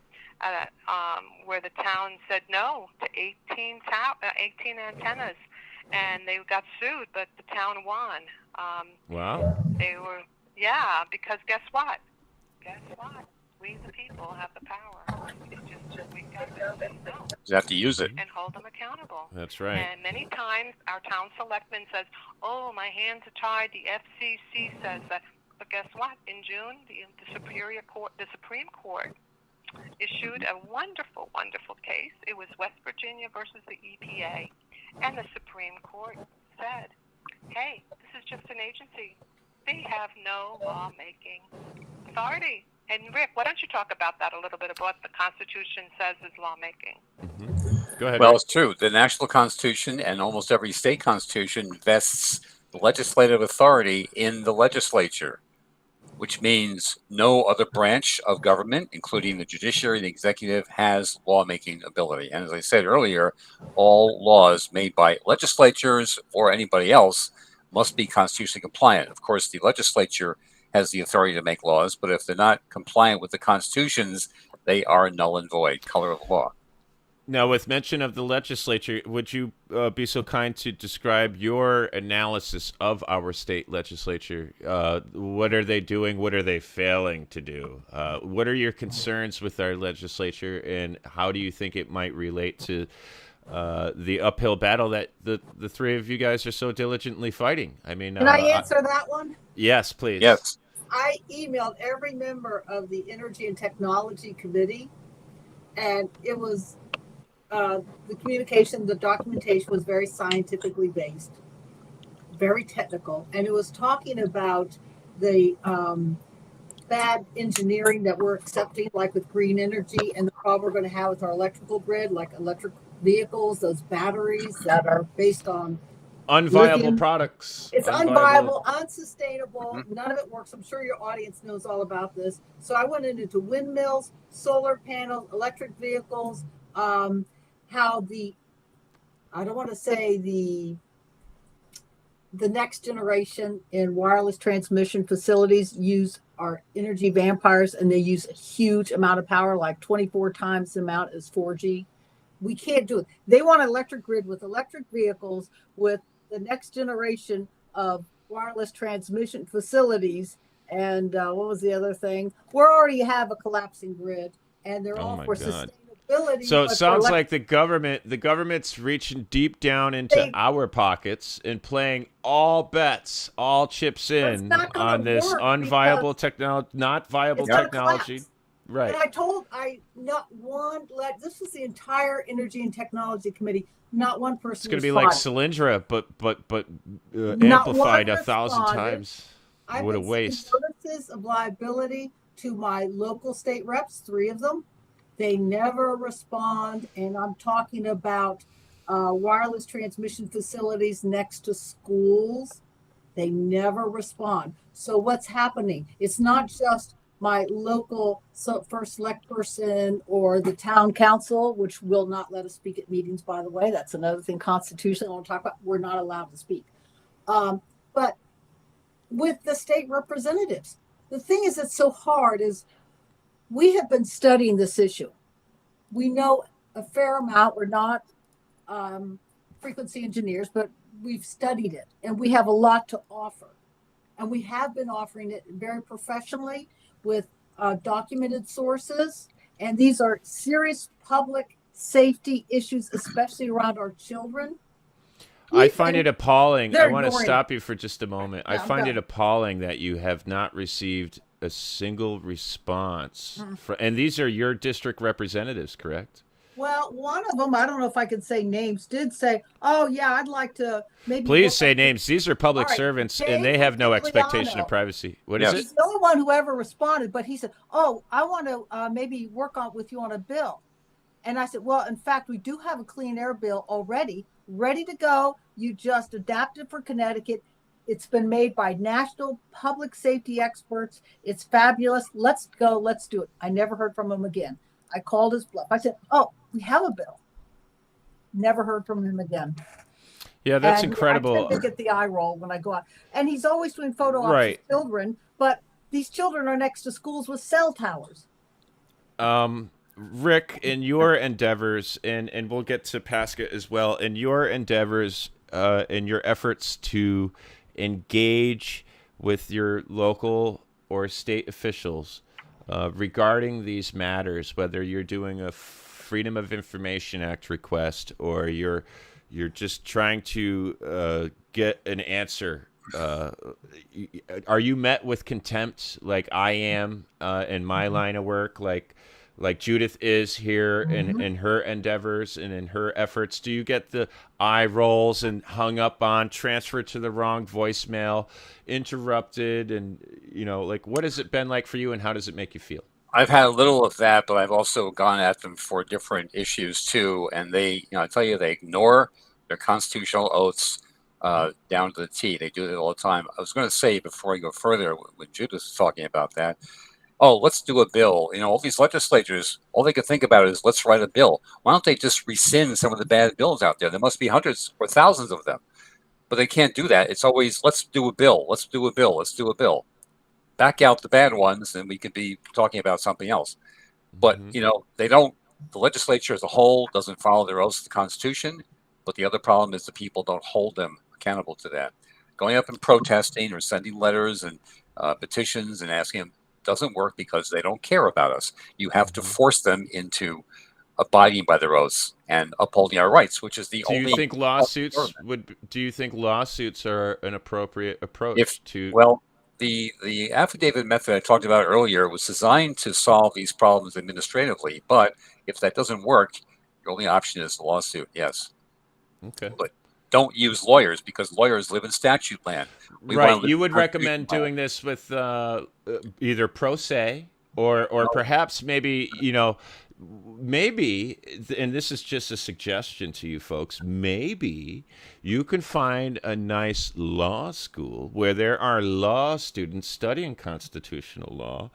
where the town said no to 18 antennas. And they got sued, but the town won. Wow. Because guess what? we the people have the power. It's just we've got to say no. You have to use it. And hold them accountable. That's right. And many times our town selectman says, "Oh, my hands are tied. The FCC says that." But guess what? In June, the Supreme Court issued a wonderful, wonderful case. It was West Virginia versus the EPA, and the Supreme Court said, "Hey, this is just an agency. They have no lawmaking authority." And Rick, why don't you talk about that a little bit, about what the Constitution says is lawmaking? Mm-hmm. Go ahead. Well, Rick. it's true. The national Constitution and almost every state constitution vests legislative authority in the legislature, which means no other branch of government, including the judiciary, the executive, has lawmaking ability. And as I said earlier, all laws made by legislatures or anybody else must be constitutionally compliant. Of course, the legislature has the authority to make laws, but if they're not compliant with the constitutions, they are null and void, color of law. Now, with mention of the legislature, would you be so kind to describe your analysis of our state legislature? What are they doing? What are they failing to do? What are your concerns with our legislature, and how do you think it might relate to the uphill battle that the three of you guys are so diligently fighting? I mean, can I answer that one? Yes, please. Yes. I emailed every member of the Energy and Technology Committee, and it was the communication, the documentation was very scientifically based, very technical, and it was talking about the bad engineering that we're accepting, like with green energy, and the problem we're going to have with our electrical grid, like electric vehicles, those batteries that are based on unviable lithium products. It's unviable, unsustainable. None of it works. I'm sure your audience knows all about this. So I went into windmills, solar panels, electric vehicles, how I don't want to say the next generation in wireless transmission facilities use our energy vampires, and they use a huge amount of power, like 24 times the amount as 4G. We can't do it. They want an electric grid with electric vehicles, with the next generation of wireless transmission facilities. And what was the other thing? We already have a collapsing grid, and they're all for sustainability. So it sounds like the government's reaching deep down into our pockets and playing all bets, all chips in on this unviable technology, not viable technology. Right. And this was the entire Energy and Technology Committee. Not one person. It's going to be like Cylindra, but amplified 1,000 times. What a waste. Notices of liability to my local state reps, 3 of them. They never respond, and I'm talking about wireless transmission facilities next to schools. They never respond. So what's happening? It's not just my local first select person or the town council, which will not let us speak at meetings, by the way. That's another thing constitutionally I want to talk about. We're not allowed to speak. But with the state representatives, the thing is that's so hard is we have been studying this issue. We know a fair amount. We're not frequency engineers, but we've studied it, and we have a lot to offer. And we have been offering it very professionally with documented sources. And these are serious public safety issues, especially around our children. I find it appalling. I want to stop you for just a moment. I find it appalling that you have not received a single response. And these are your district representatives, correct? Well, one of them, I don't know if I can say names, did say, "Oh, yeah, I'd like to maybe." Please say names. These are public servants, and they have no expectation of privacy. What is it? He's the only one who ever responded, but he said, "Oh, I want to maybe work with you on a bill." And I said, "Well, in fact, we do have a clean air bill already, ready to go. You just adapted for Connecticut. It's been made by national public safety experts. It's fabulous. Let's go. Let's do it." I never heard from him again. I called his bluff. I said, "Oh, we have a bill." Never heard from him again. Yeah, that's incredible. I tend to get the eye roll when I go out. And he's always doing photo ops of children, but these children are next to schools with cell towers. Rick, in your endeavors, and we'll get to Paska as well, in your endeavors, in your efforts to engage with your local or state officials, regarding these matters, whether you're doing a Freedom of Information Act request or you're just trying to get an answer. Are you met with contempt like I am in my line of work, like Judith is here in her endeavors and in her efforts? Do you get the eye rolls and hung up on, transferred to the wrong voicemail, interrupted, and like what has it been like for you, and how does it make you feel? I've had a little of that, but I've also gone at them for different issues too, and they, I tell you, they ignore their constitutional oaths down to the T. They do it all the time. I was going to say before I go further, when Judith was talking about that, oh, let's do a bill. All these legislatures, all they can think about is let's write a bill. Why don't they just rescind some of the bad bills out there? There must be hundreds or thousands of them, but they can't do that. It's always let's do a bill. Let's do a bill. Let's do a bill. Back out the bad ones, and we could be talking about something else. But they don't. The legislature as a whole doesn't follow their oaths to the Constitution. But the other problem is the people don't hold them accountable to that. Going up and protesting or sending letters and petitions and asking them doesn't work because they don't care about us. You have to force them into abiding by their oaths and upholding our rights, which is the only. Do you think lawsuits are an appropriate approach to? Well, the affidavit method I talked about earlier was designed to solve these problems administratively, but if that doesn't work, your only option is a lawsuit. Yes. Okay. But don't use lawyers because lawyers live in statute land. Right. You would recommend doing this with either pro se or perhaps maybe, maybe, and this is just a suggestion to you folks, maybe you can find a nice law school where there are law students studying constitutional law,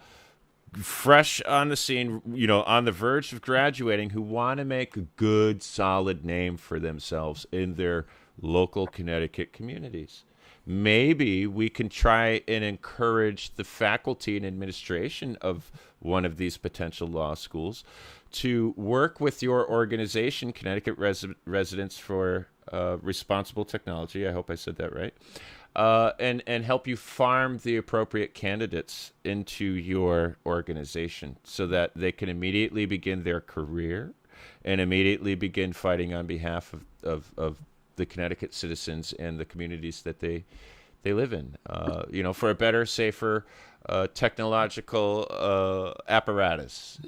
fresh on the scene, on the verge of graduating, who want to make a good, solid name for themselves in their local Connecticut communities. Maybe we can try and encourage the faculty and administration of one of these potential law schools to work with your organization, Connecticut Residents for Responsible Technology. I hope I said that right. And help you farm the appropriate candidates into your organization so that they can immediately begin their career and immediately begin fighting on behalf of the Connecticut citizens and the communities that they live in, for a better, safer, technological apparatus,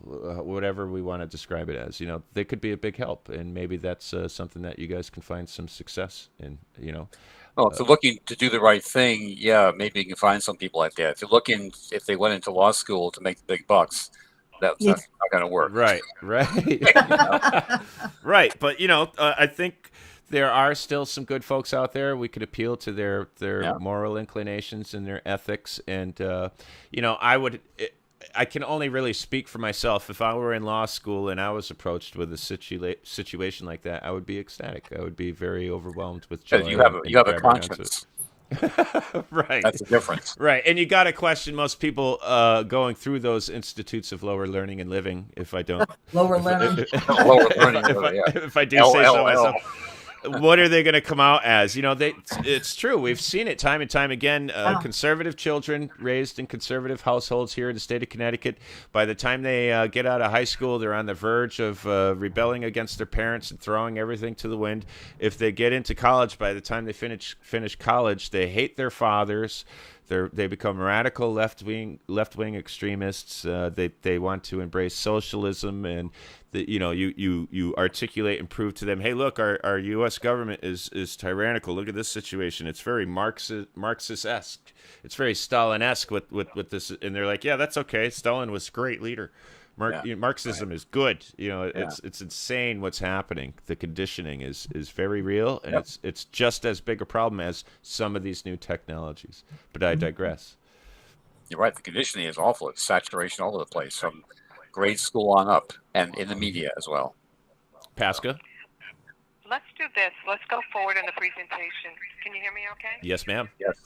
whatever we want to describe it as. They could be a big help, and maybe that's something that you guys can find some success in, Well, if they're looking to do the right thing, yeah, maybe you can find some people like that. If they went into law school to make the big bucks, that's not going to work. Right. Right. But, I think there are still some good folks out there. We could appeal to their moral inclinations and their ethics. And, I can only really speak for myself. If I were in law school and I was approached with a situation like that, I would be ecstatic. I would be very overwhelmed with joy. You have a conscience. Right. That's the difference. Right. And you got to question most people going through those institutes of lower learning and living, if I don't. Lower learning. If I do say so myself. What are they going to come out as? It's true. We've seen it time and time again. Conservative children raised in conservative households here in the state of Connecticut, by the time they get out of high school, they're on the verge of rebelling against their parents and throwing everything to the wind. If they get into college, by the time they finish college, they hate their fathers. They become radical left-wing extremists. They want to embrace socialism, and you articulate and prove to them, hey, look, our U.S. government is tyrannical. Look at this situation. It's very Marxist-esque. It's very Stalin-esque with this. And they're like, yeah, that's okay. Stalin was a great leader. Marxism is good. It's insane what's happening. The conditioning is very real, and it's just as big a problem as some of these new technologies. But I digress. You're right. The conditioning is awful. It's saturation all over the place, from grade school on up, and in the media as well. Paska? Let's do this. Let's go forward in the presentation. Can you hear me okay? Yes, ma'am. Yes.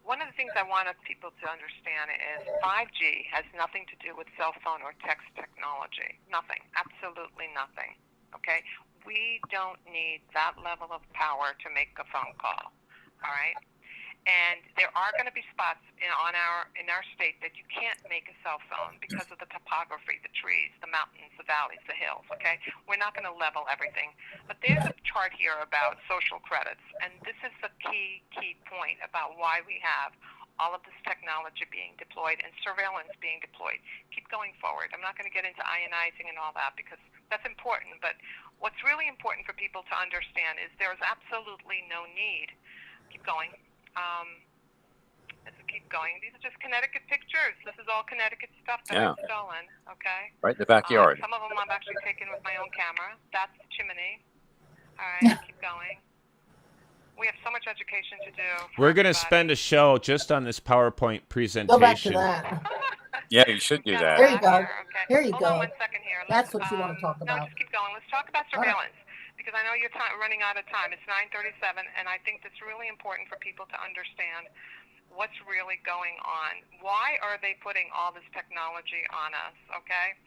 One of the things I want people to understand is 5G has nothing to do with cell phone or text technology. Nothing. Absolutely nothing. Okay? We don't need that level of power to make a phone call. All right? And there are going to be spots in our state that you can't make a cell phone because of the topography, the trees, the mountains, the valleys, the hills, okay? We're not going to level everything. But there's a chart here about social credits, and this is the key point about why we have all of this technology being deployed and surveillance being deployed. Keep going forward. I'm not going to get into ionizing and all that because that's important, but what's really important for people to understand is there's absolutely no need. Keep going. Let's keep going. These are just Connecticut pictures. This is all Connecticut stuff that I've stolen, okay? Right in the backyard. Some of them I've actually taken with my own camera. That's the chimney. All right, keep going. We have so much education to do. We're going to spend a show just on this PowerPoint presentation. Go back to that. Yeah, you should do that. There you go. Okay. Here you Hold go. on 1 second here. That's what you want to talk No, about. just keep going. Let's talk about surveillance. Because I know you're running out of time. It's 9:37, and I think it's really important for people to understand what's really going on. Why are they putting all this technology on us, okay?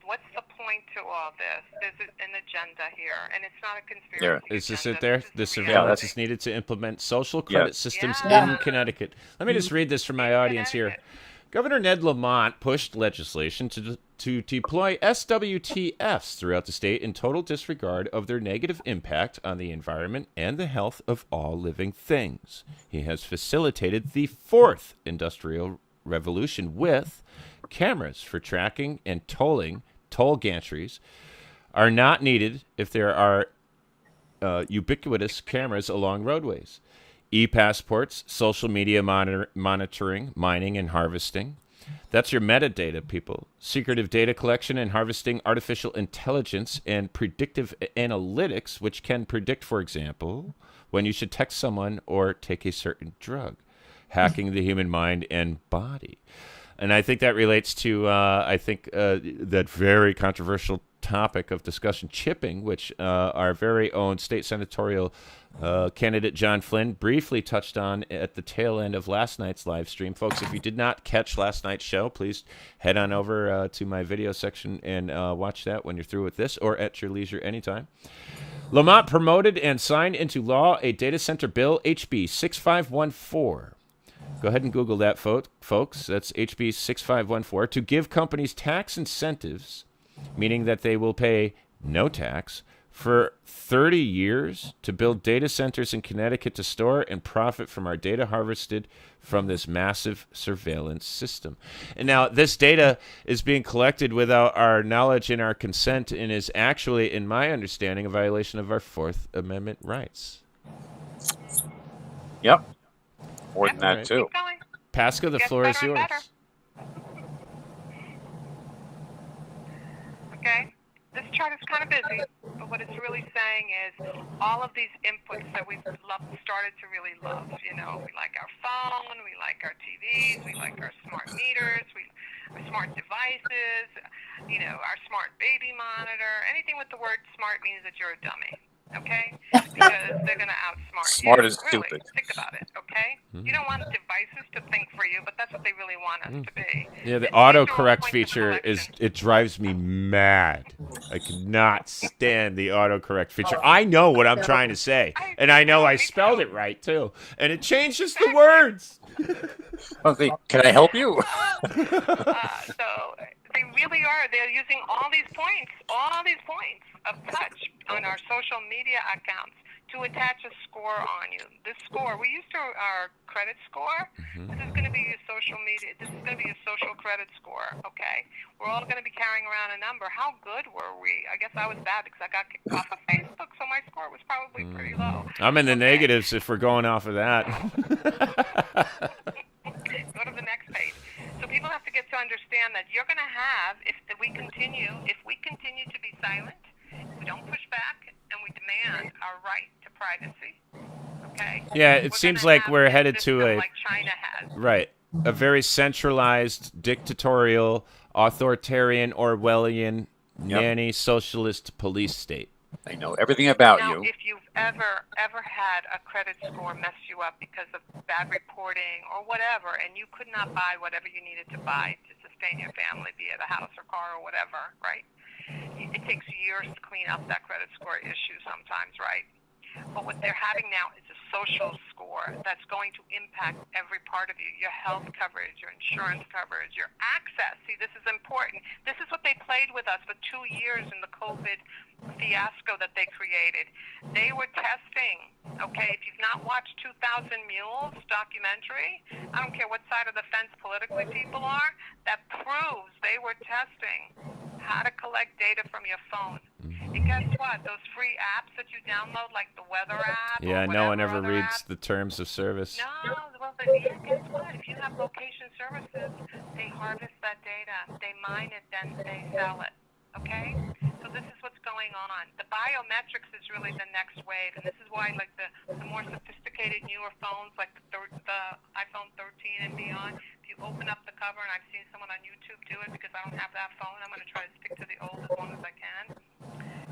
What's the point to all this? There's an agenda here, and it's not a conspiracy agenda. Is this it there? The This is surveillance reality. is needed to implement social credit systems Yeah. in Connecticut. Let me just read this for my audience here. Governor Ned Lamont pushed legislation to deploy SWTFs throughout the state in total disregard of their negative impact on the environment and the health of all living things. He has facilitated the fourth industrial revolution with cameras for tracking and tolling. Toll gantries are not needed if there are ubiquitous cameras along roadways. E-passports, social media monitoring, mining and harvesting. That's your metadata, people. Secretive data collection and harvesting, artificial intelligence, and predictive analytics, which can predict, for example, when you should text someone or take a certain drug. Hacking the human mind and body. And I think that relates to, that very controversial topic of discussion, chipping, which our very own state senatorial candidate John Flynn briefly touched on at the tail end of last night's live stream. Folks, if you did not catch last night's show, please head on over to my video section and watch that when you're through with this or at your leisure anytime. Lamont promoted and signed into law a data center bill, HB 6514. Go ahead and Google that, folks. That's HB 6514, to give companies tax incentives, meaning that they will pay no tax, for 30 years to build data centers in Connecticut to store and profit from our data harvested from this massive surveillance system. And now this data is being collected without our knowledge and our consent and is actually, in my understanding, a violation of our Fourth Amendment rights. Yep. More than that, Right. too. Paska, the floor is yours. Okay? This chart is kind of busy, but what it's really saying is all of these inputs that we've started to really love. You know, we like our phone, we like our TVs, we like our smart meters, our smart devices, you know, our smart baby monitor. Anything with the word smart means that you're a dummy. Okay? Because they're going to outsmart Smart you. is Really, stupid. think about it, okay? You don't want devices to think for you, but that's what they really want us to be. Yeah, the And these are all autocorrect points of feature collection. it drives me mad. I cannot stand the autocorrect feature. I know what I'm trying to say, and I know I spelled it right too, and it changes the words. Okay, can I help you? So they really are. They're using all these points of touch on our social media accounts to attach a score on you. This score, we used to our credit score. This is going to be a social media. This is going to be a social credit score. Okay, we're all going to be carrying around a number. How good were we? I guess I was bad because I got kicked off of Facebook, so my score was probably pretty low. I'm in the negatives if we're going off of that. Go to the next page. So people have to get to understand that you're going to have, if we continue to be silent, we don't push back, and we demand our right to privacy. Okay. Yeah, it We're seems gonna like have we're this headed to system a like China has. right, a very centralized, dictatorial, authoritarian, Orwellian, nanny socialist police state. They know everything about Now, you. if you've ever had a credit score mess you up because of bad reporting or whatever, and you could not buy whatever you needed to buy to sustain your family, be it a house or car or whatever, right? It takes years to clean up that credit score issue sometimes, right? But what they're having now is a social score. power that's going to impact every part of you, your health coverage, your insurance coverage, your access. See, this is important. This is what they played with us for 2 years in the COVID fiasco that they created. They were testing, okay? If you've not watched 2,000 Mules documentary, I don't care what side of the fence politically people are, that proves they were testing how to collect data from your phone. And guess what? Those free apps that you download, like the weather app. Yeah, or no one ever other reads app, the terms of service. no, well, yeah, guess what? If you have location services, they harvest that data, they mine it, then they sell it. Okay? So this is what's going on. The biometrics is really the next wave, and this is why, like the more sophisticated, newer phones, like the iPhone 13 and beyond, if you open up the cover, and I've seen someone on YouTube do it because I don't have that phone, I'm going to try to stick to the old as long as I can.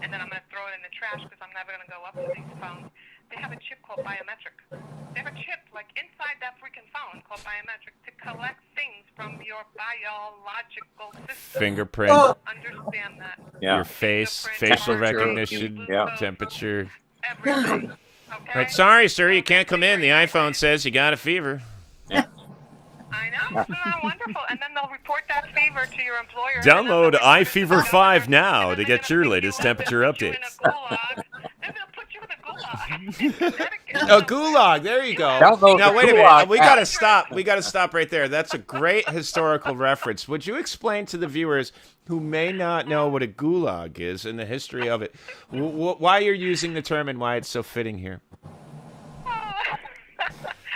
And then I'm going to throw it in the trash because I'm never going to go up to these phones. They have a chip called biometric. They have a chip, like, inside that freaking phone called biometric to collect things from your biological system. Fingerprint. Understand that. Your face, facial recognition, temperature. Everything. Okay? Right, sorry, sir, you can't come in. The iPhone says you got a fever. I know. Isn't that wonderful? And then they'll report that fever to your employer. Download iFever 5 now to get your latest temperature updates. They're going to put you in a gulag. A gulag. There you go. Download Now the wait a gulag minute. We app. gotta stop. We gotta stop right there. That's a great historical reference. Would you explain to the viewers who may not know what a gulag is and the history of it, why you're using the term and why it's so fitting here?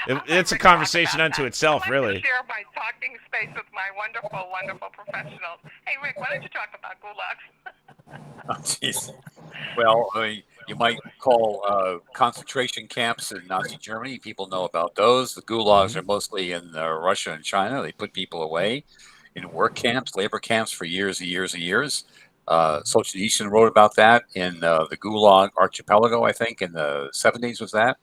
It's a conversation unto itself, I like really. to share my talking space with my wonderful, wonderful professionals. Hey, Rick, why don't you talk about gulags? Oh, jeez. Well, I mean, you might call concentration camps in Nazi Germany. People know about those. The gulags are mostly in Russia and China. They put people away in work camps, labor camps for years and years and years. Solzhenitsyn wrote about that in the Gulag Archipelago, I think, in the 70s was that.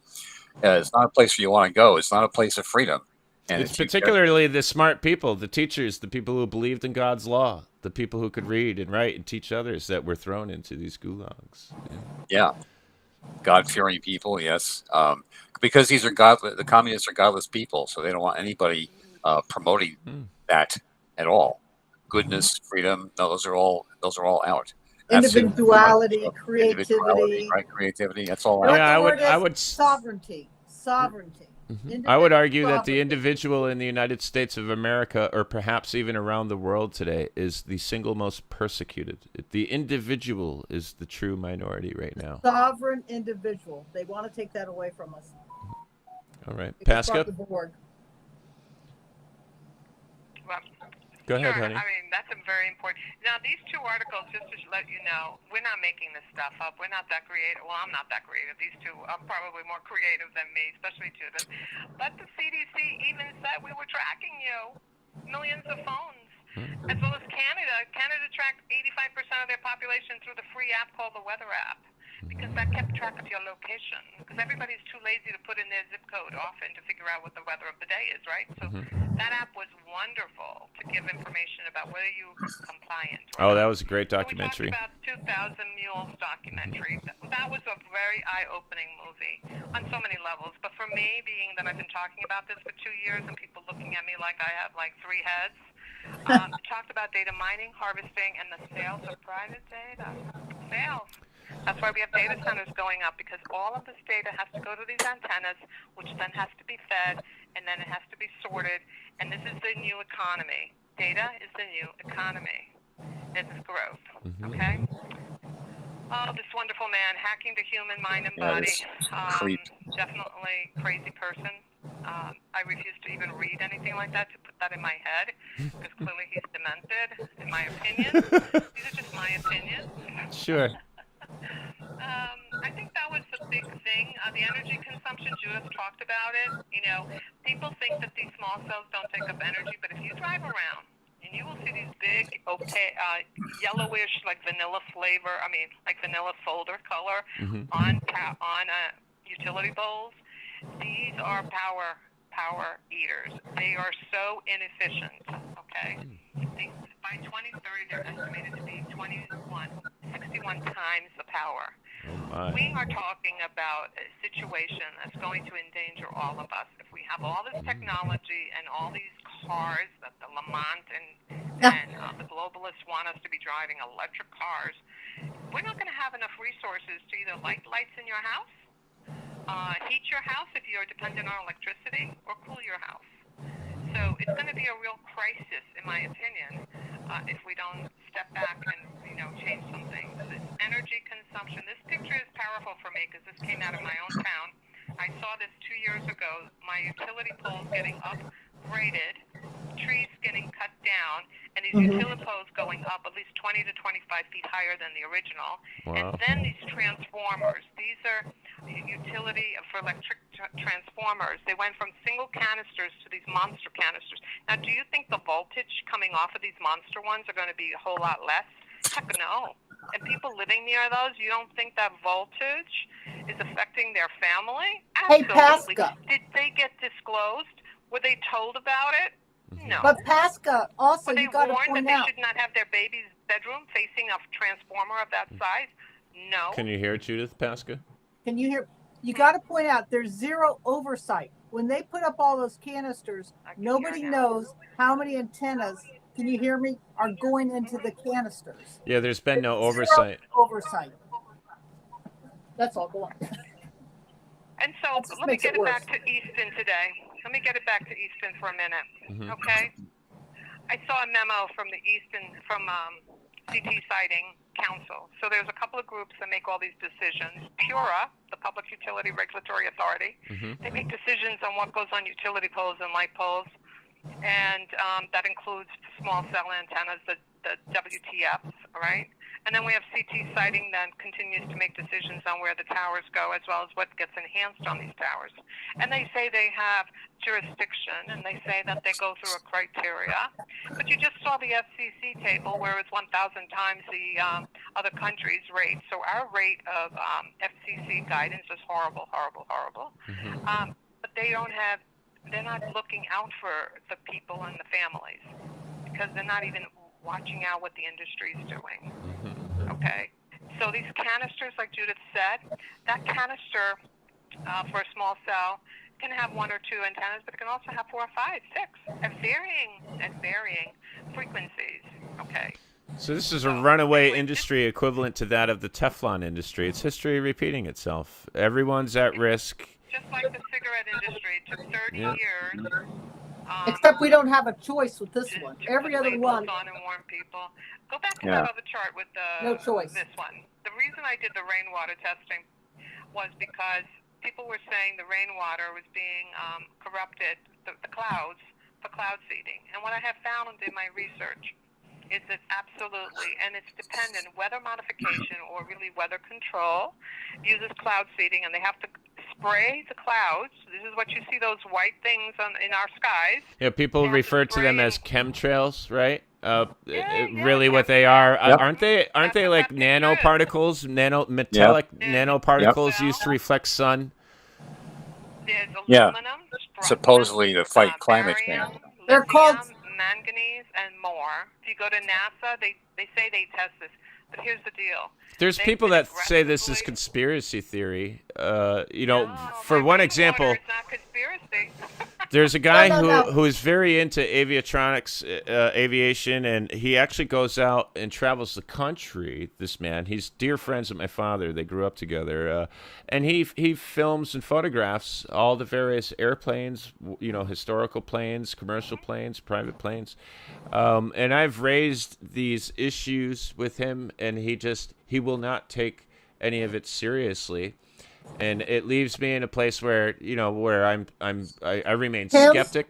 It's not a place where you want to go. It's not a place of freedom. And It's particularly the smart people, the teachers, the people who believed in God's law, the people who could read and write and teach others that were thrown into these gulags. Yeah. God-fearing people, yes. Because these are the communists are godless people, so they don't want anybody promoting that at all. Goodness, freedom, no, those are all out. Individuality, creativity. Right? Creativity, that's all out. Yeah, I would sovereignty. I would argue that the individual in the United States of America, or perhaps even around the world today, is the single most persecuted. The individual is the true minority right now. Sovereign individual. They want to take that away from us. All right. Paska? Well, go ahead, sure. honey. I mean, that's a very important. Now, these two articles, just to let you know, we're not making this stuff up. We're not that creative. Well, I'm not that creative. These two are probably more creative than me, especially Judith. But the CDC even said we were tracking you. Millions of phones. As well as Canada. Canada tracked 85% of their population through the free app called the Weather app. Because that kept track of your location. Because everybody's too lazy to put in their zip code often to figure out what the weather of the day is, right? So that app was wonderful to give information about whether you were compliant. Oh, that was a great documentary. So we talked about 2,000 Mules documentary. That was a very eye-opening movie on so many levels. But for me, being that I've been talking about this for 2 years and people looking at me like I have like 3 heads, talked about data mining, harvesting, and the sales of private data. Sales. That's why we have data centers going up, because all of this data has to go to these antennas, which then has to be fed, and then it has to be sorted. And this is the new economy. Data is the new economy. This is growth. Okay? Oh, this wonderful man hacking the human mind and body. Definitely crazy person. I refuse to even read anything like that, to put that in my head, because clearly he's demented, in my opinion. These are just my opinions. Sure. I think that was the big thing. The energy consumption, Judith talked about it. You know, people think that these small cells don't take up energy, but if you drive around, and you will see these big, yellowish, like vanilla flavor, like vanilla folder color on utility bowls. These are power eaters. They are so inefficient, okay? By 2030, they're estimated to be 61 times the power. Oh my. We are talking about a situation that's going to endanger all of us. If we have all this technology and all these cars that the Lamont and the globalists want us to be driving electric cars, we're not going to have enough resources to either light lights in your house, heat your house if you're dependent on electricity, or cool your house. So it's going to be a real crisis, in my opinion, if we don't step back and change something. This energy consumption. This picture is powerful for me because this came out of my own town. I saw this 2 years ago. My utility poles getting upgraded, trees getting cut down, and these utility poles going up at least 20 to 25 feet higher than the original. Wow. And then these transformers. These are utility for electric transformers. They went from single canisters to these monster canisters. Now, do you think the voltage coming off of these monster ones are going to be a whole lot less? Heck no. And people living near those, you don't think that voltage is affecting their family? Absolutely. Hey, Paska. Did they get disclosed? Were they told about it? No. But Paska, also, Were they you got to warned point that out. they should not have their baby's bedroom facing a transformer of that size? No. Can you hear it, Judith, Paska? Can you hear? You got to point out there's zero oversight. When they put up all those canisters, nobody knows how many antennas, can you hear me, are going into the canisters. Yeah, there's been no Zero oversight. Oversight. That's all. Go on. And so let me get it back to Easton today. Let me get it back to Easton for a minute, okay? I saw a memo from the Easton, from CT Siting Council. So there's a couple of groups that make all these decisions. PURA, the Public Utility Regulatory Authority, they make decisions on what goes on utility poles and light poles, and that includes small cell antennas, the WTFs, right? And then we have CT Siting that continues to make decisions on where the towers go, as well as what gets enhanced on these towers. And they say they have jurisdiction, and they say that they go through a criteria. But you just saw the FCC table where it's 1,000 times the other countries' rate. So our rate of FCC guidance is horrible, horrible, horrible. But they don't have, they're not looking out for the people and the families because they're not even watching out what the industry is doing. Okay, so these canisters, like Judith said, that canister for a small cell can have 1 or 2 antennas, but it can also have 4 or 5, 6 at varying frequencies. Okay. So this is a runaway industry equivalent to that of the Teflon industry. It's history repeating itself. Everyone's at risk. Just like the cigarette industry, it took 30 years. Except we don't have a choice with this one. To Every put other labels one. on and warn people. Go back to that other chart with No choice. this one. The reason I did the rainwater testing was because people were saying the rainwater was being corrupted, the clouds, for cloud seeding. And what I have found in my research is that absolutely, and it's dependent, weather modification or really weather control uses cloud seeding, and they have to spray the clouds. This is what you see, those white things in our skies. Yeah, people refer to them as chemtrails, right? Really, what they are, Yep. aren't they like nanoparticles, metallic nanoparticles used to reflect sun? There's Yeah. aluminum, Supposedly to fight climate barium, change. They're called- lithium, manganese, and more. If you go to NASA, they say they test this. But here's the deal. There's They people that say this is aggressively- conspiracy theory. No, For my one rainwater example, is not conspiracy. there's a guy No. who is very into aviatronics, aviation, and he actually goes out and travels the country. This man, he's dear friends with my father. They grew up together, and he films and photographs all the various airplanes, historical planes, commercial planes, private planes, and I've raised these issues with him, and he will not take any of it seriously. And it leaves me in a place where I remain Tim? skeptic.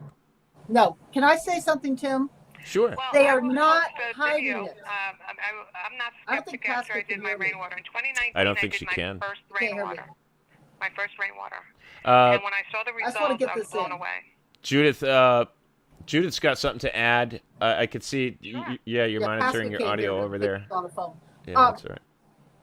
No. Can I say something, Tim? Sure. Well, They I are will not post a hiding video. it. I'm not I don't think skeptic after I Paska did can my hear me. rainwater. In 2019, I don't think did she my can. first Can't hear me. rainwater. My first rainwater. Uh, And when I saw the I just wanna results, get I was this blown in. away. Judith's got something to add. I could see. Sure. You're monitoring Paska your can't audio hear me. over there. It's on the phone. Yeah, that's all right.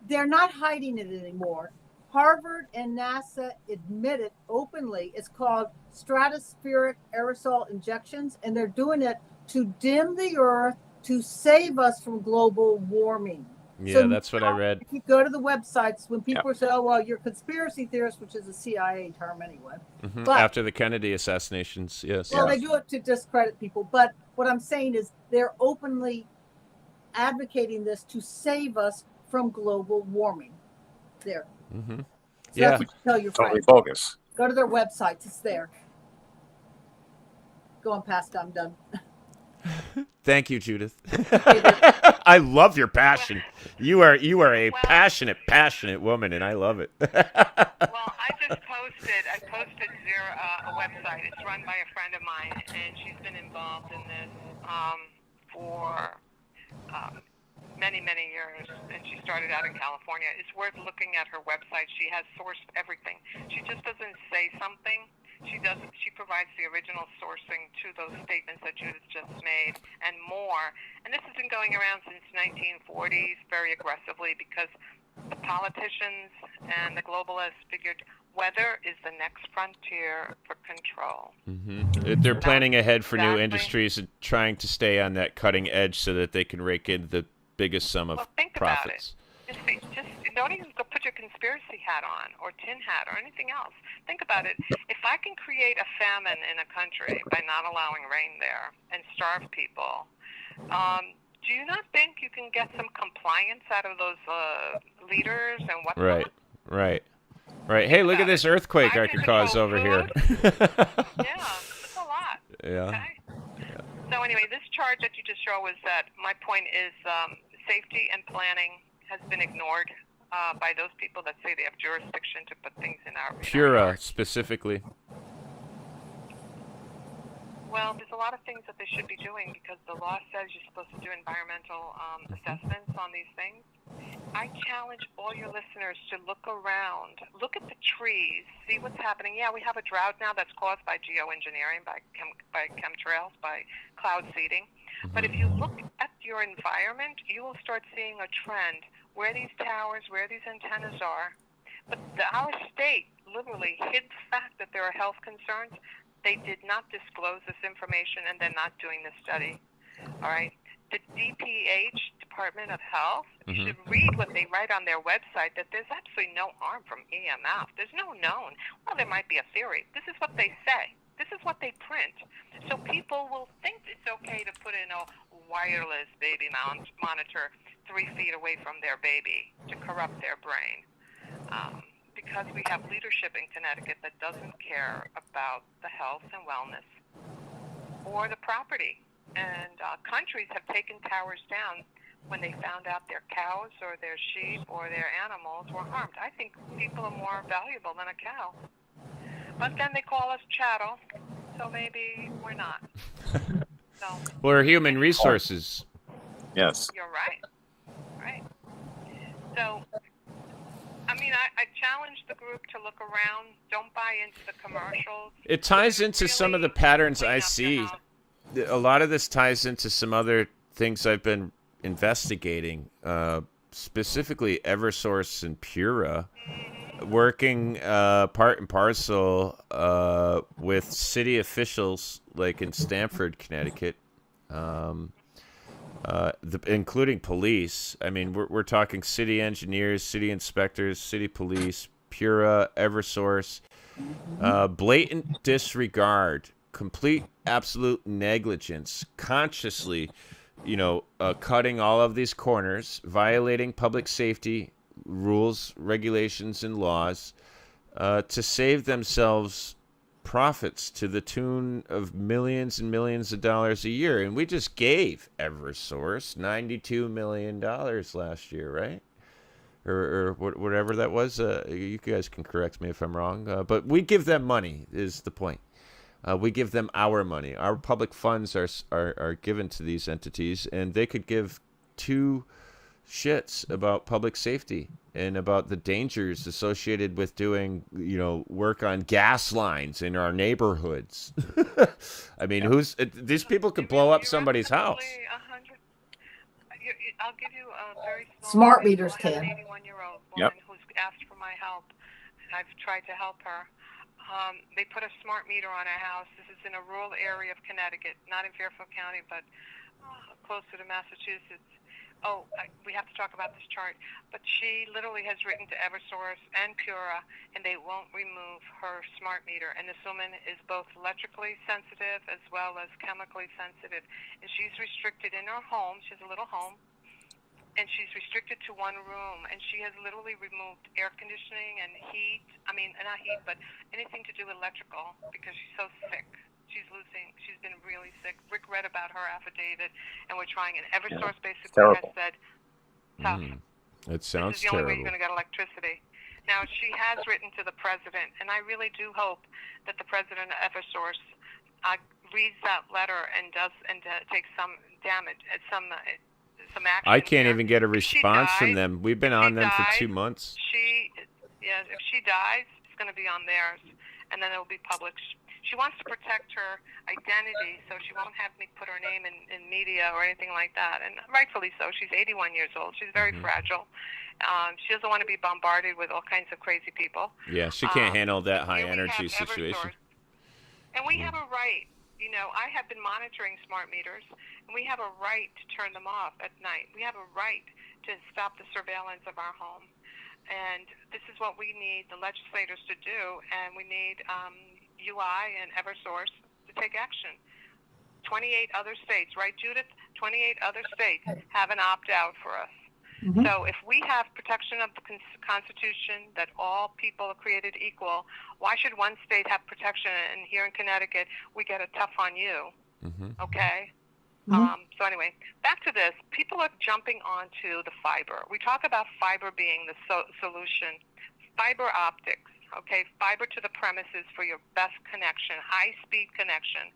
They're not hiding it anymore. Harvard and NASA admit it openly. It's called stratospheric aerosol injections, and they're doing it to dim the Earth to save us from global warming. Yeah, So that's what I read. if you go to the websites, when people say, "Oh, well, you're a conspiracy theorist," which is a CIA term anyway. Mm-hmm. But After the Kennedy assassinations, yes. well, they do it to discredit people. But what I'm saying is they're openly advocating this to save us from global warming. There. Mm-hmm. So Yeah. that's what you tell your Totally friends. bogus. Go to their websites. It's there. Go on, Paska. I'm done. Thank you, Judith. I love your passion. You are a passionate woman, and I love it. Well, I posted a website. It's run by a friend of mine, and she's been involved in this for many, many years, and she started out in California. It's worth looking at her website. She has sourced everything. She just doesn't say something. She provides the original sourcing to those statements that Judith just made and more. And this has been going around since 1940s very aggressively because the politicians and the globalists figured weather is the next frontier for control. Mm-hmm. They're planning ahead for new industries and trying to stay on that cutting edge so that they can rake in the biggest sum of profits. Just don't even go put your conspiracy hat on or tin hat or anything else. Think about it. If I can create a famine in a country by not allowing rain there and starve people, do you not think you can get some compliance out of those leaders and whatnot? Right. Hey, look at this earthquake I could cause over here. Yeah, it's a lot. Yeah. Okay? So anyway, this chart that you just showed was that my point is safety and planning has been ignored by those people that say they have jurisdiction to put things in our PURA specifically. Well, there's a lot of things that they should be doing because the law says you're supposed to do environmental assessments on these things. I challenge all your listeners to look around, look at the trees, see what's happening. Yeah, we have a drought now that's caused by geoengineering, by chemtrails, by cloud seeding. But if you look at your environment, you will start seeing a trend where these towers, where these antennas are. But our state literally hid the fact that there are health concerns. They did not disclose this information, and they're not doing this study. All right? The DPH, Department of Health, should read what they write on their website, that there's absolutely no harm from EMF. There's no known. Well, there might be a theory. This is what they say. This is what they print. So people will think it's okay to put in a wireless baby monitor 3 feet away from their baby to corrupt their brain. Because we have leadership in Connecticut that doesn't care about the health and wellness or the property. And countries have taken towers down when they found out their cows or their sheep or their animals were harmed. I think people are more valuable than a cow. But then they call us chattel, so maybe we're not. So, we're human resources. Yes. You're right. Right. So, I mean, I challenge the group to look around. Don't buy into the commercials. It ties into some of the patterns I see. A lot of this ties into some other things I've been investigating, specifically Eversource and PURA, working part and parcel with city officials like in Stamford, Connecticut, including police. I mean, we're talking city engineers, city inspectors, city police, PURA, Eversource, blatant disregard, complete, absolute negligence, consciously, cutting all of these corners, violating public safety rules, regulations, and laws to save themselves profits to the tune of millions and millions of dollars a year. And we just gave Eversource $92 million last year, right? Or whatever that was. You guys can correct me if I'm wrong. But we give them money is the point. We give them our money. Our public funds are given to these entities, and they could give two shits about public safety and about the dangers associated with doing, work on gas lines in our neighborhoods. I mean, these people could blow up somebody's house. I'll give you a very smart meters can. An 81-year-old woman who's asked for my help. I've tried to help her. They put a smart meter on her house. This is in a rural area of Connecticut, not in Fairfield County, but closer to Massachusetts. we have to talk about this chart, but she literally has written to Eversource and PURA, and they won't remove her smart meter. And this woman is both electrically sensitive as well as chemically sensitive, and she's restricted in her home. She has a little home, and she's restricted to one room, and she has literally removed air conditioning and heat. I mean, not heat, but anything to do with electrical, because she's so sick. She's been really sick. Rick read about her affidavit, and we're trying. And Eversource basically has said, tough. It sounds this is the only way terrible. you're going to get electricity. Now, she has written to the president, and I really do hope that the president of Eversource reads that letter and takes some damage, some action. I can't here. even get a response from them. We've been on them for 2 months. If she dies, it's going to be on theirs, and then it will be public. She wants to protect her identity, so she won't have me put her name in media or anything like that, and rightfully so. She's 81 years old. She's very fragile. She doesn't want to be bombarded with all kinds of crazy people. Yeah, she can't handle that high-energy situation. And we have a right. You know, I have been monitoring smart meters, and we have a right to turn them off at night. We have a right to stop the surveillance of our home. And this is what we need the legislators to do, and we need UI and Eversource to take action. 28 other states, right, Judith? 28 other states have an opt-out for us. Mm-hmm. So if we have protection of the Constitution, that all people are created equal, why should one state have protection? And here in Connecticut, we get a tough on you, okay? So anyway, back to this. People are jumping onto the fiber. We talk about fiber being the solution. Fiber optics. Okay, fiber to the premises for your best connection, high-speed connection.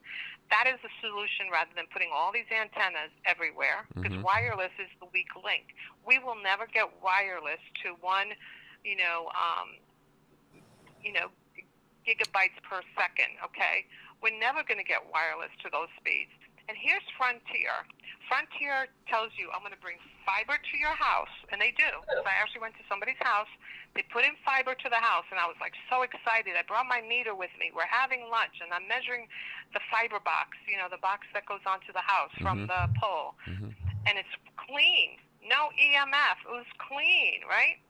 That is the solution rather than putting all these antennas everywhere, because wireless is the weak link. We will never get wireless to one, gigabytes per second, okay? We're never going to get wireless to those speeds. And here's Frontier. Frontier tells you, I'm going to bring fiber to your house, and they do. So I actually went to somebody's house. They put in fiber to the house, and I was like so excited. I brought my meter with me. We're having lunch, and I'm measuring the fiber box, the box that goes onto the house from the pole. And it's clean. No EMF. It was clean, right?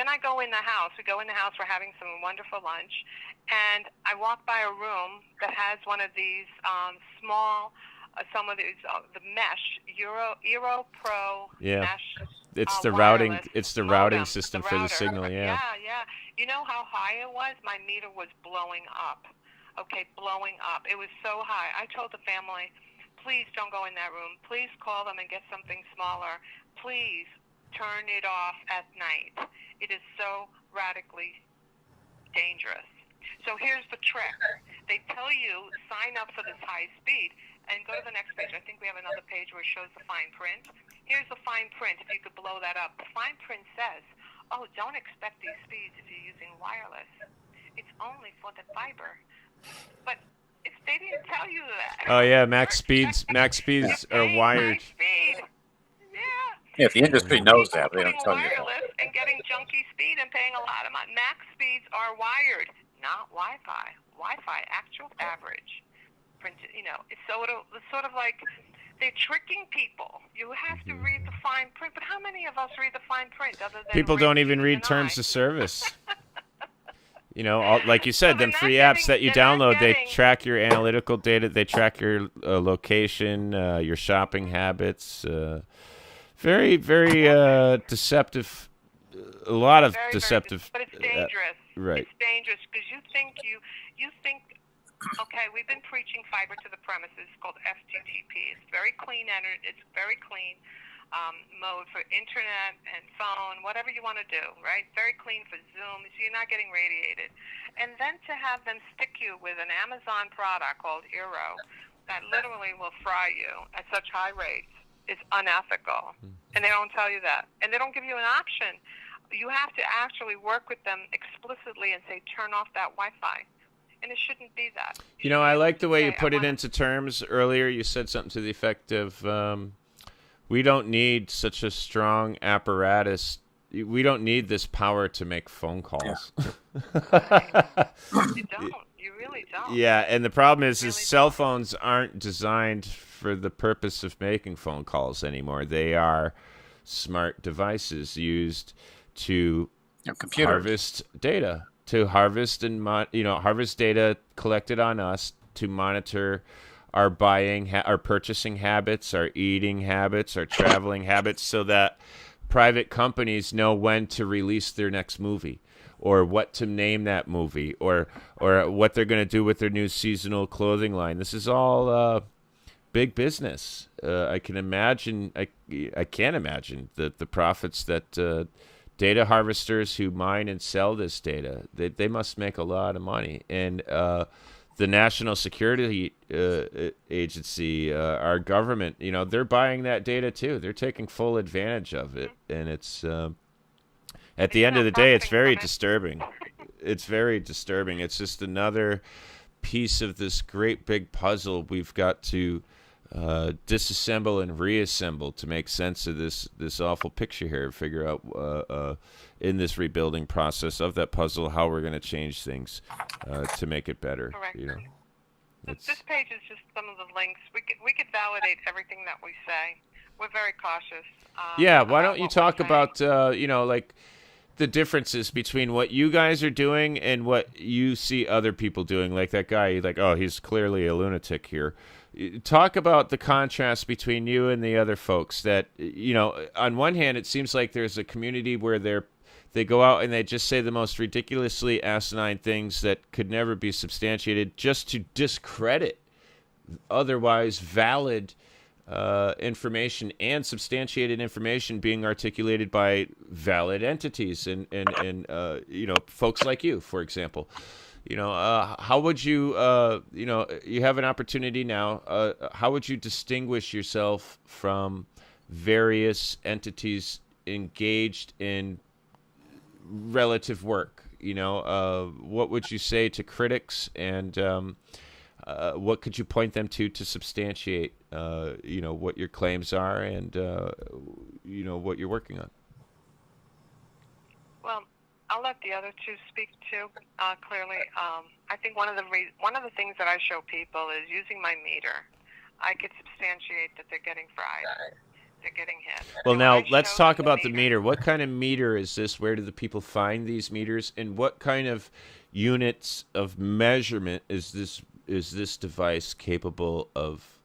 Then I go in the house. We go in the house. We're having some wonderful lunch. And I walk by a room that has one of these small... some of these, the mesh, Eero Pro mesh. It's the wireless routing. It's the modem, routing system the for the router. signal. Yeah. Yeah. You know how high it was? My meter was blowing up. Okay, blowing up. It was so high. I told the family, please don't go in that room. Please call them and get something smaller. Please turn it off at night. It is so radically dangerous. So here's the trick. They tell you, sign up for this high speed. And go to the next page. I think we have another page where it shows the fine print. Here's the fine print, if you could blow that up. The fine print says, don't expect these speeds if you're using wireless. It's only for the fiber. But if they didn't tell you that. Oh, yeah, max speeds are wired. Speed. Yeah, the industry knows that, but they don't tell you that. Wireless and getting junky speed and paying a lot of money. Max speeds are wired, not Wi-Fi. Wi-Fi, actual average. It's sort of like they're tricking people. You have to read the fine print, but how many of us read the fine print other than people don't even read terms of service? Like you said, them free apps that you download, they track your analytical data, they track your location, your shopping habits. Very, very deceptive. A lot of deceptive. But it's dangerous. Right. It's dangerous because you think. Okay, we've been preaching fiber to the premises. It's called FTTP. It's very clean energy. It's very clean mode for internet and phone, whatever you want to do, right? Very clean for Zoom, so you're not getting radiated. And then to have them stick you with an Amazon product called Eero that literally will fry you at such high rates is unethical. And they don't tell you that. And they don't give you an option. You have to actually work with them explicitly and say, turn off that Wi-Fi. And it shouldn't be that. I like the way you put it into terms earlier. You said something to the effect of, we don't need such a strong apparatus. We don't need this power to make phone calls. Yeah. You don't. You really don't. Yeah, and the problem is cell phones aren't designed for the purpose of making phone calls anymore. They are smart devices used to Computers. harvest data, to harvest and harvest data collected on us to monitor our buying, our purchasing habits, our eating habits, our traveling habits, so that private companies know when to release their next movie, or what to name that movie, or what they're going to do with their new seasonal clothing line. This is all big business. I can't imagine the profits that data harvesters who mine and sell this data, they must make a lot of money. And the National Security Agency, our government, they're buying that data too. They're taking full advantage of it. And it's at the end of the day, it's very disturbing. It's very disturbing. It's just another piece of this great big puzzle we've got to disassemble and reassemble to make sense of this awful picture here. Figure out in this rebuilding process of that puzzle how we're going to change things to make it better. Correct. This page is just some of the links. We could validate everything that we say. We're very cautious. Why don't you talk about like the differences between what you guys are doing and what you see other people doing? Like that guy, like, oh, he's clearly a lunatic here. Talk about the contrast between you and the other folks that, on one hand, it seems like there's a community where they go out and they just say the most ridiculously asinine things that could never be substantiated just to discredit otherwise valid information and substantiated information being articulated by valid entities and folks like you, for example. How would you, you have an opportunity now. How would you distinguish yourself from various entities engaged in relative work? What would you say to critics, and what could you point them to substantiate, what your claims are and, what you're working on? Well, I'll let the other two speak too. Clearly, I think one of the things that I show people is using my meter. I could substantiate that they're getting fried. They're getting hit. Well, now let's talk about the meter. What kind of meter is this? Where do the people find these meters? And what kind of units of measurement is this device capable of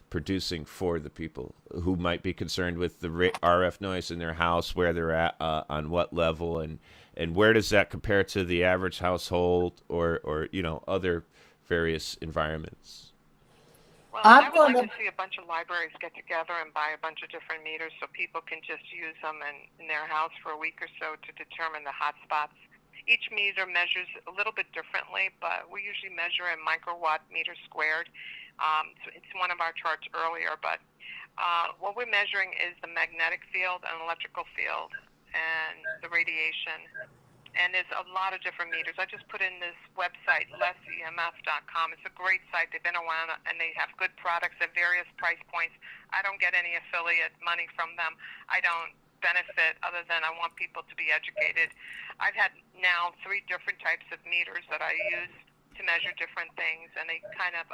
producing for the people who might be concerned with the RF noise in their house, where they're at, on what level, and where does that compare to the average household or other various environments? Well, I would like to see a bunch of libraries get together and buy a bunch of different meters so people can just use them in their house for a week or so to determine the hot spots. Each meter measures a little bit differently, but we usually measure in microwatt meters squared. So it's one of our charts earlier, but what we're measuring is the magnetic field and electrical field and the radiation. And there's a lot of different meters. I just put in this website, lessemf.com. It's a great site. They've been around, and they have good products at various price points. I don't get any affiliate money from them. I don't benefit other than I want people to be educated. I've had now 3 different types of meters that I use to measure different things, and they kind of,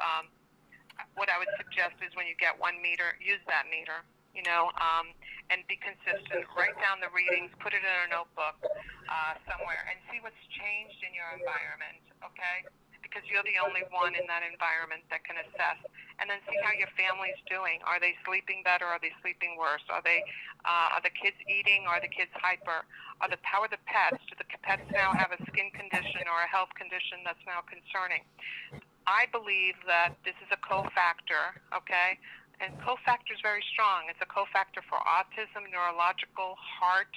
what I would suggest is when you get one meter, use that meter. And be consistent. Write down the readings, put it in a notebook somewhere, and see what's changed in your environment, okay? Because you're the only one in that environment that can assess. And then see how your family's doing. Are they sleeping better? Are they sleeping worse? Are the kids eating? Are the kids hyper? How are the pets? Do the pets now have a skin condition or a health condition that's now concerning? I believe that this is a cofactor, okay? And cofactor is very strong. It's a cofactor for autism, neurological, heart,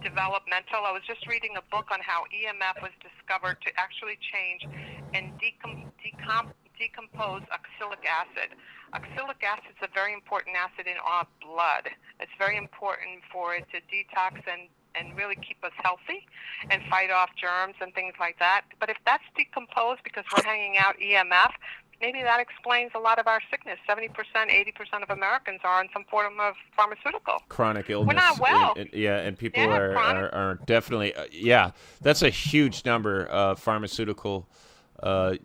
developmental. I was just reading a book on how EMF was discovered to actually change and decompose oxalic acid. Oxalic acid is a very important acid in our blood. It's very important for it to detox and really keep us healthy and fight off germs and things like that. But if that's decomposed because we're hanging out EMF, maybe that explains a lot of our sickness. 70%, 80% of Americans are on some form of pharmaceutical. Chronic illness. We're not well. And people are definitely, that's a huge number of pharmaceutical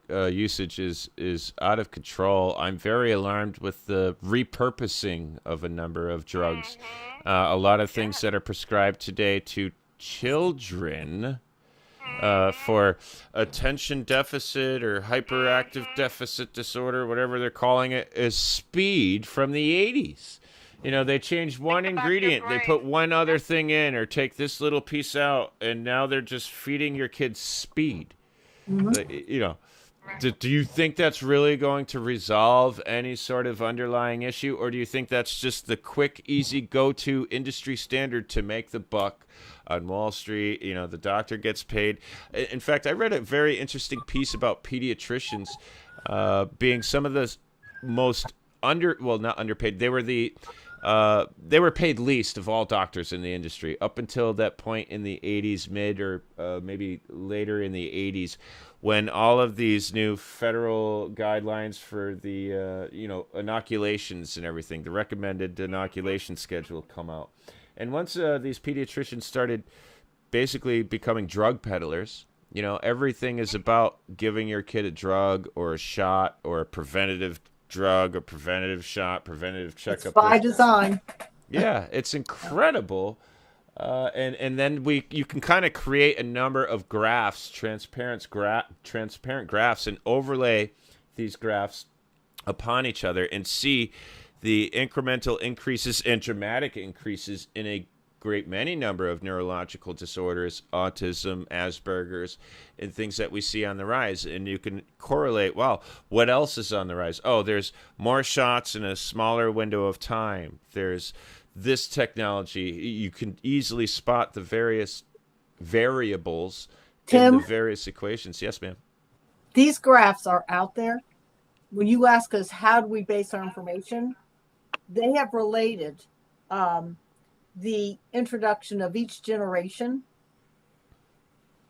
usage is out of control. I'm very alarmed with the repurposing of a number of drugs. A lot of things that are prescribed today to children for attention deficit or hyperactive deficit disorder, whatever they're calling it, is speed from the 80s. You know, they changed one ingredient, they put one other thing in, or take this little piece out, and now they're just feeding your kids speed. You know, do you think that's really going to resolve any sort of underlying issue, or do you think that's just the quick, easy go-to industry standard to make the buck on Wall Street? You know, the doctor gets paid. In fact, I read a very interesting piece about pediatricians being some of the most not underpaid. They were paid least of all doctors in the industry up until that point in the 80s, mid or maybe later in the 80s, when all of these new federal guidelines for the inoculations and everything, the recommended inoculation schedule, come out. And once these pediatricians started basically becoming drug peddlers, you know, everything is about giving your kid a drug or a shot or a preventative drug, a preventative shot, preventative checkup. It's by design. Yeah, it's incredible. And then you can kind of create a number of graphs, transparent graphs, and overlay these graphs upon each other and see the incremental increases and dramatic increases in a great many number of neurological disorders, autism, Asperger's, and things that we see on the rise. And you can correlate, well, what else is on the rise? Oh, there's more shots in a smaller window of time. There's this technology. You can easily spot the various variables in the various equations. Yes, ma'am. These graphs are out there. When you ask us, how do we base our information? They have related the introduction of each generation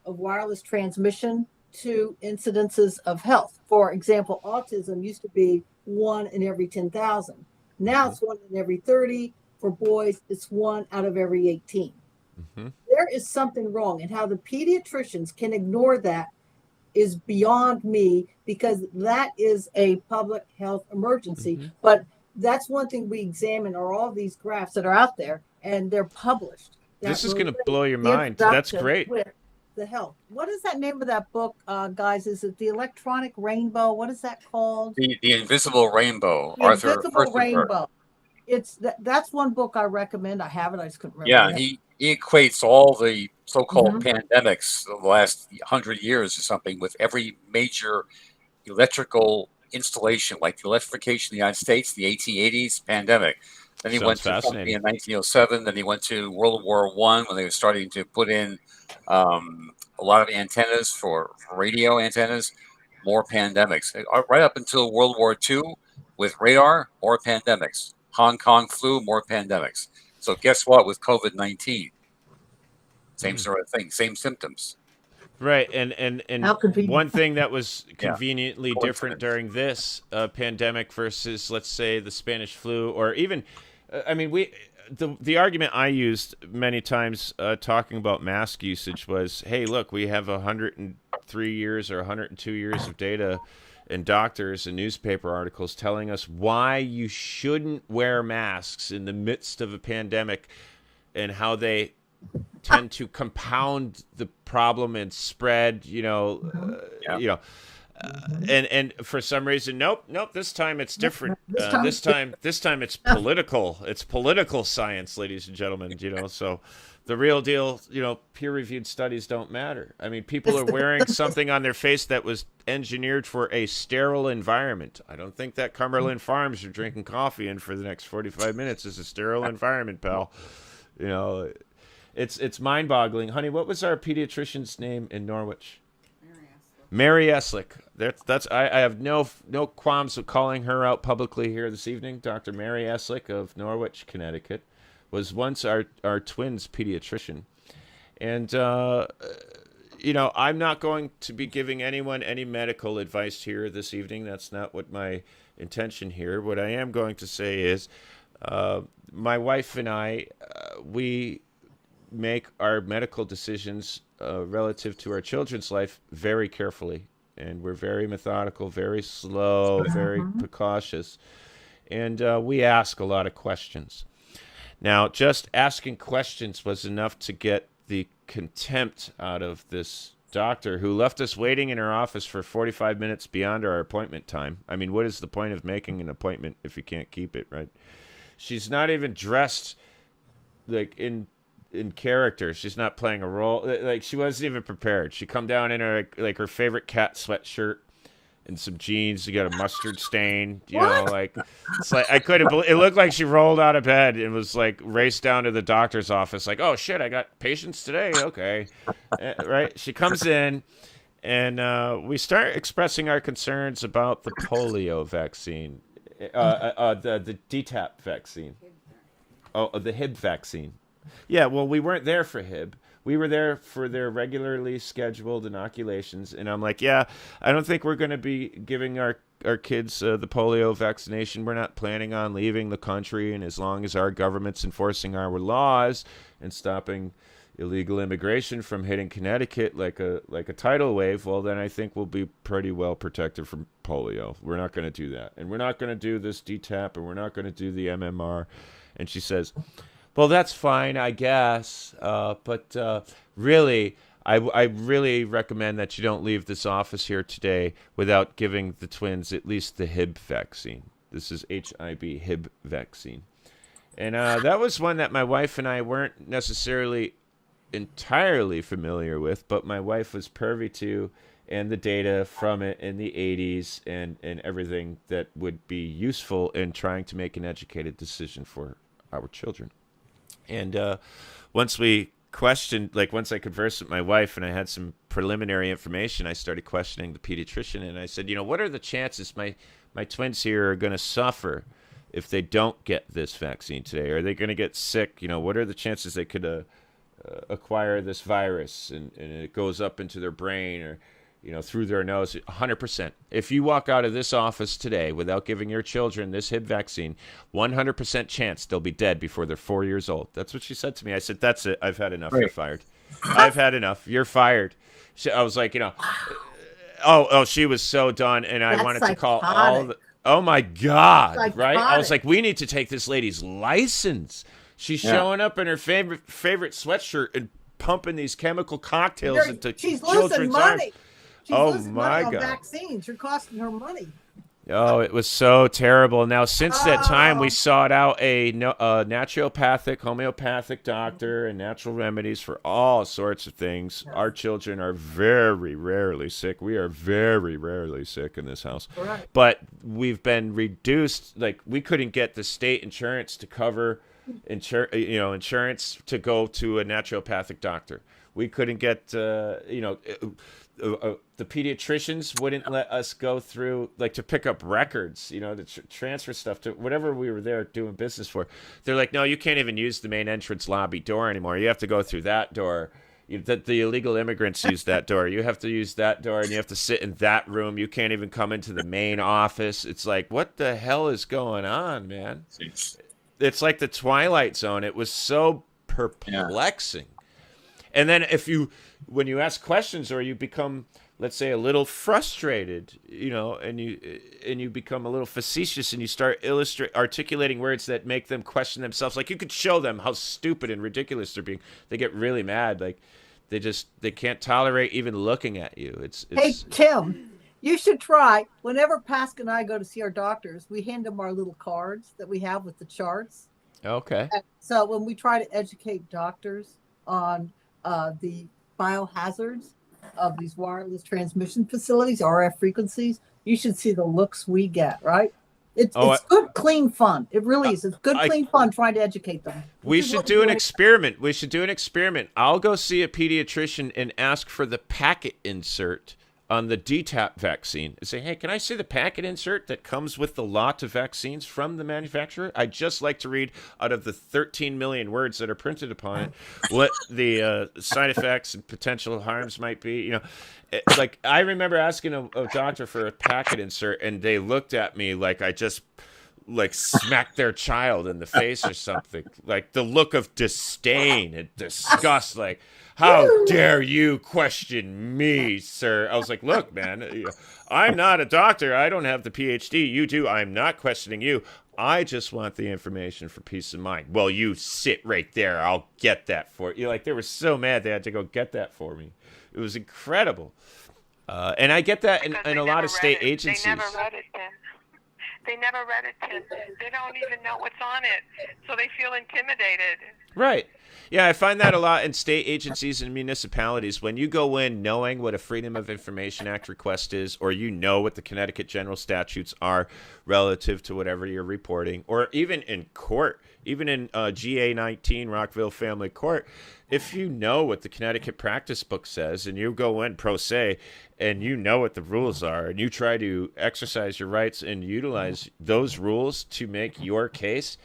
of wireless transmission to incidences of health. For example, autism used to be 1 in every 10,000. Now it's 1 in every 30. For boys, it's 1 out of every 18. There is something wrong, and how the pediatricians can ignore that is beyond me, because that is a public health emergency. But that's one thing we examine, are all these graphs that are out there, and they're published. This is going to blow your mind. That's great. With the health. What is that name of that book, guys? Is it The Electronic Rainbow? What is that called? The Invisible Rainbow. The Invisible Rainbow. That's one book I recommend. I have it. I just couldn't remember. Yeah, he equates all the so-called pandemics of the last 100 years or something with every major electrical installation, like the electrification of the United States, the 1880s pandemic. Then he went to something in 1907. Then he went to World War I, when they were starting to put in a lot of antennas for radio antennas. More pandemics. Right up until World War II, with radar, more pandemics. Hong Kong flu, more pandemics. So guess what? With COVID-19, same sort of thing, same symptoms. Right, and one thing that was conveniently different during this pandemic versus, let's say, the Spanish flu, or even, the argument I used many times talking about mask usage was, hey, look, we have 103 years or 102 years of data and doctors and newspaper articles telling us why you shouldn't wear masks in the midst of a pandemic, and how they tend to compound the problem and spread, and for some reason, nope, this time it's different. This time it's political. It's political science, ladies and gentlemen, so the real deal, peer-reviewed studies don't matter. I mean, people are wearing something on their face that was engineered for a sterile environment. I don't think that Cumberland Farms you're drinking coffee in for the next 45 minutes is a sterile environment, pal. It's mind-boggling. Honey, what was our pediatrician's name in Norwich? Mary Eslick. I have no qualms with calling her out publicly here this evening. Dr. Mary Eslick of Norwich, Connecticut, was once our twins' pediatrician. And, I'm not going to be giving anyone any medical advice here this evening. That's not what my intention here. What I am going to say is my wife and I, we make our medical decisions relative to our children's life very carefully. and we're very methodical, very slow, very precautious, and we ask a lot of questions. Now, just asking questions was enough to get the contempt out of this doctor, who left us waiting in her office for 45 minutes beyond our appointment time. I mean, what is the point of making an appointment if you can't keep it, right? She's not even dressed like in character. She's not playing a role. Like, she wasn't even prepared. She come down in her like her favorite cat sweatshirt and some jeans. You got a mustard stain, you know, like, it's like, I couldn't believe it. Looked like she rolled out of bed and was like raced down to the doctor's office, like, oh shit, I got patients today. Okay. Right. She comes in and we start expressing our concerns about the polio vaccine, the DTaP vaccine. Oh, the Hib vaccine. Yeah. Well, we weren't there for Hib. We were there for their regularly scheduled inoculations, and I'm like, yeah, I don't think we're going to be giving our kids the polio vaccination. We're not planning on leaving the country, and as long as our government's enforcing our laws and stopping illegal immigration from hitting Connecticut like a tidal wave, well, then I think we'll be pretty well protected from polio. We're not going to do that, and we're not going to do this DTaP, and we're not going to do the MMR. And she says, well, that's fine, I guess, but really, I really recommend that you don't leave this office here today without giving the twins at least the Hib vaccine. This is HIB, Hib vaccine. And that was one that my wife and I weren't necessarily entirely familiar with, but my wife was privy to, and the data from it in the 80s and everything that would be useful in trying to make an educated decision for our children. And once we questioned, like once I conversed with my wife and I had some preliminary information, I started questioning the pediatrician, and I said, you know, what are the chances my twins here are going to suffer if they don't get this vaccine today? Are they going to get sick? You know, what are the chances they could acquire this virus and it goes up into their brain or, you know, through their nose? 100%. If you walk out of this office today without giving your children this Hib vaccine, 100% chance they'll be dead before they're 4 years old. That's what she said to me. I said, that's it. I've had enough. Right. You're fired. I've had enough. You're fired. I was like, you know, she was so done. And I wanted to call all the, oh my God. Psychotic. Right. I was like, we need to take this lady's license. She's showing up in her favorite sweatshirt and pumping these chemical cocktails into children's money. She's losing money on vaccines. You're costing her money. Oh, it was so terrible. Now, since that time, we sought out a naturopathic, homeopathic doctor and natural remedies for all sorts of things. Yeah. Our children are very rarely sick. We are very rarely sick in this house. Right. But we've been reduced. Like, we couldn't get the state insurance to cover insurance to go to a naturopathic doctor. We couldn't get, the pediatricians wouldn't let us go through, like, to pick up records, you know, to transfer stuff to whatever we were there doing business for. They're like, no, you can't even use the main entrance lobby door anymore. You have to go through that door. The illegal immigrants use that door. You have to use that door, and you have to sit in that room. You can't even come into the main office. It's like, what the hell is going on, man? It's like the Twilight Zone. It was so perplexing. Yeah. And then when you ask questions or you become, let's say, a little frustrated, you know, and you become a little facetious and you start articulating words that make them question themselves, like you could show them how stupid and ridiculous they're being. They get really mad. Like they can't tolerate even looking at you. Hey, Tim, you should try. Whenever Paska and I go to see our doctors, we hand them our little cards that we have with the charts. Okay. So when we try to educate doctors on the biohazards of these wireless transmission facilities, RF frequencies, you should see the looks we get, right? It's good, clean fun. It really is. It's good, clean fun trying to educate them. We should do an experiment. I'll go see a pediatrician and ask for the packet insert on the DTaP vaccine and say, hey, can I see the packet insert that comes with the lot of vaccines from the manufacturer? I'd just like to read out of the 13 million words that are printed upon it what the side effects and potential harms might be. You know, like I remember asking a doctor for a packet insert, and they looked at me like I just smacked their child in the face or something. Like the look of disdain and disgust, like, How dare you question me, sir? I was like, look, man, I'm not a doctor. I don't have the PhD. You do. I'm not questioning you. I just want the information for peace of mind. Well, you sit right there. I'll get that for you. Like, they were so mad they had to go get that for me. It was incredible. And I get that in a lot of state agencies. They never read it, Tim. They never read it, Tim. They don't even know what's on it, so they feel intimidated. Right. Yeah, I find that a lot in state agencies and municipalities. When you go in knowing what a Freedom of Information Act request is, or you know what the Connecticut general statutes are relative to whatever you're reporting, or even in court, even in GA 19, Rockville Family Court, if you know what the Connecticut practice book says and you go in pro se and you know what the rules are and you try to exercise your rights and utilize those rules to make your case,